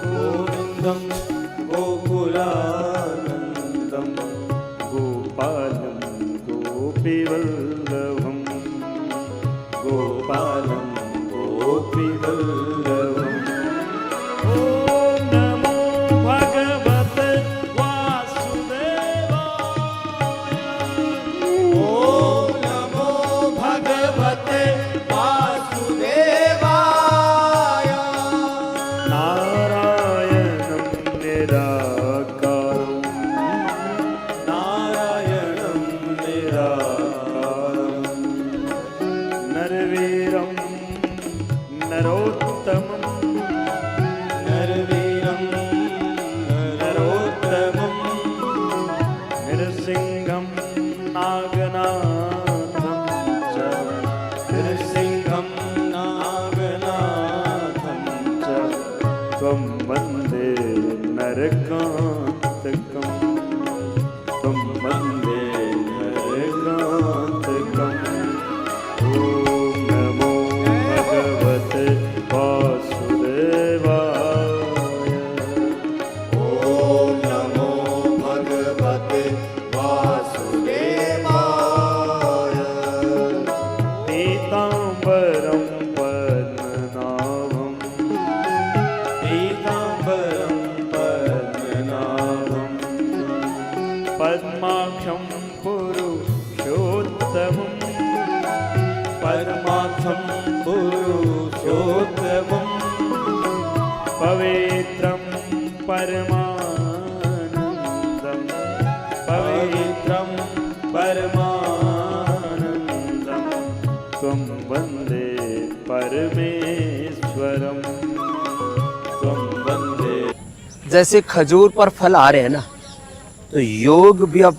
गोविन्दं गोकुलानन्दं गोपालं गोपीवल्लभं गोपालं गोपीवल्लभम्। जैसे खजूर पर फल आ रहे हैं ना, तो योग भी अब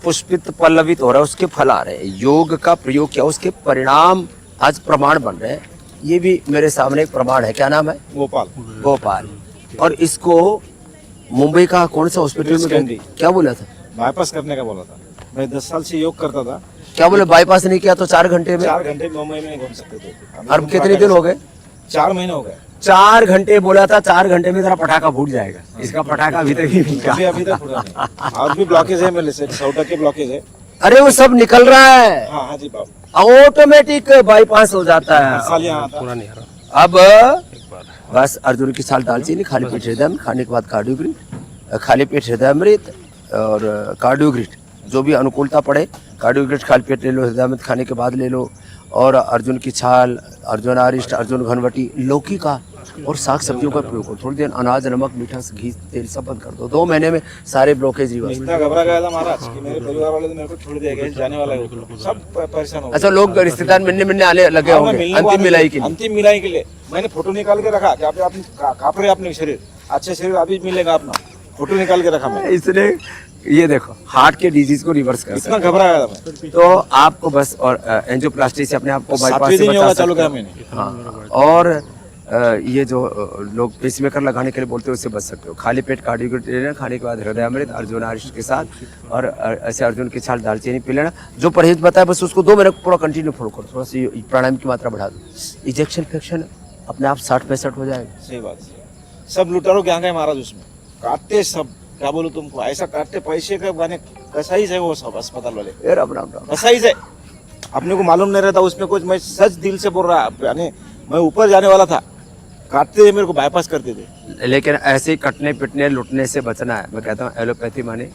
पुष्पित पल्लवित हो रहा है, उसके फल आ रहे हैं। योग का प्रयोग किया, उसके परिणाम आज प्रमाण बन रहे हैं। ये भी मेरे सामने एक प्रमाण है, क्या नाम है? गोपाल। और इसको मुंबई का कौन सा हॉस्पिटल में क्या बोला था? बाईपास करने का बोला था। मैं 10 साल से योग करता था। क्या बोले, बाईपास नहीं किया तो 4 घंटे में? 4 घंटे मुंबई में घूम सकते थे। और कितने दिन हो गए? 4 महीने हो गए। 4 घंटे बोला था, 4 घंटे में तेरा पटाखा फूट जाएगा। इसका पटाखा अभी तक नहीं फूटा। अभी तक फूटा नहीं। आज भी ब्लॉकेज है मेरे से, 100 के ब्लॉकेज है। अरे वो सब निकल रहा है। हाँ जी बाबू, ऑटोमेटिक बाईपास हो जाता है। साल यहाँ पूरा नहीं आ अब बस अर्जुन की छाल दालचीनी, खाली पेट हृदय अमृत, खाने के बाद कार्डियोग्रिड, खाली पेट हृदय अमृत और कार्डियोग्रिड, जो भी अनुकूलता पड़े कार्डियोगेट खाल पेट ले लो, हृदयामृत खाने के बाद ले लो, और अर्जुन की छाल, अर्जुन आरिष्ट, अर्जुन घनवटी, लौकी का और साग सब्जियों का प्रयोग करो। थोड़ी देर अनाज, नमक, मीठा, घी, तेल सब बंद कर दो। 2 महीने में सारे ब्लॉकेज रिवर्स। इतना घबरा गया था महाराज कि मेरे परिवार वाले तो मेरे को छोड़ दिया, जाने वाला है, सब परेशान हो गए। अच्छा, लोग रिश्तेदार मिलने आने लगे होंगे अंतिम मिलाई के लिए। अंतिम मिलाई के लिए मैंने फोटो निकाल के रखा कि आप कांप रहे अपने शरीर, अच्छे शरीर अभी मिलेगा अपना, फोटो निकाल के रखा मैं। इसने ये देखो हार्ट के डिजीज को रिवर्स कर इतना घबरा गया था मैं। तो आपको बस और एंजियोप्लास्टी से अपने आप को बाईपास 7वें से दिन बचा योगा चालू सकते किया हो। मैंने। हाँ, और ये जो लोग पेसमेकर लगाने के लिए बोलते हैं उससे बच सकते हो। खाली पेट कार्डियोगेट लेना, खाने के बाद हृदयामृत, अर्जुन आरिष्ट के साथ, और ऐसे अर्जुन की छाल, दालचीनी पी लेना। जो परहेज बताया बस उसको 2 महीने पूरा कंटिन्यू फॉलो करो। थोड़ा सा प्राणायाम की मात्रा बढ़ा दो, इजेक्शन फ्रैक्शन अपने आप 60-65 हो जाएगा। सही बात है। सब लुटारो क्या गए महाराज, उसमें काटते सब, क्या बोलूं तुमको, ऐसा काटते पैसे का गाने कसाई है वो सब अस्पताल वाले, ए राम राम राम। कसाई है। अपने को मालूम नहीं रहता उसमें कुछ। मैं सच दिल से बोल रहा, यानी मैं ऊपर जाने वाला था, काटते मेरे को बाईपास करते थे। लेकिन ऐसे ही कटने पिटने लुटने से बचना है। मैं कहता हूँ एलोपैथी माने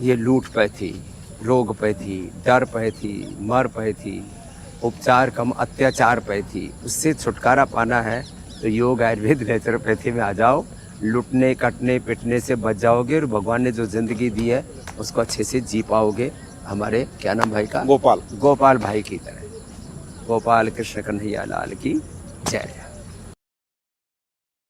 ये लूट पैथी, रोग पैथी, डर पैथी, मर पैथी, उपचार कम अत्याचार पैथी, उससे छुटकारा पाना है तो योग, आयुर्वेद, नेचुरोपैथी में आ जाओ। लुटने कटने पिटने से बच जाओगे और भगवान ने जो जिंदगी दी है उसको अच्छे से जी पाओगे। हमारे क्या नाम भाई का? गोपाल। गोपाल भाई की तरह। गोपाल कृष्ण कन्हैया लाल की जय।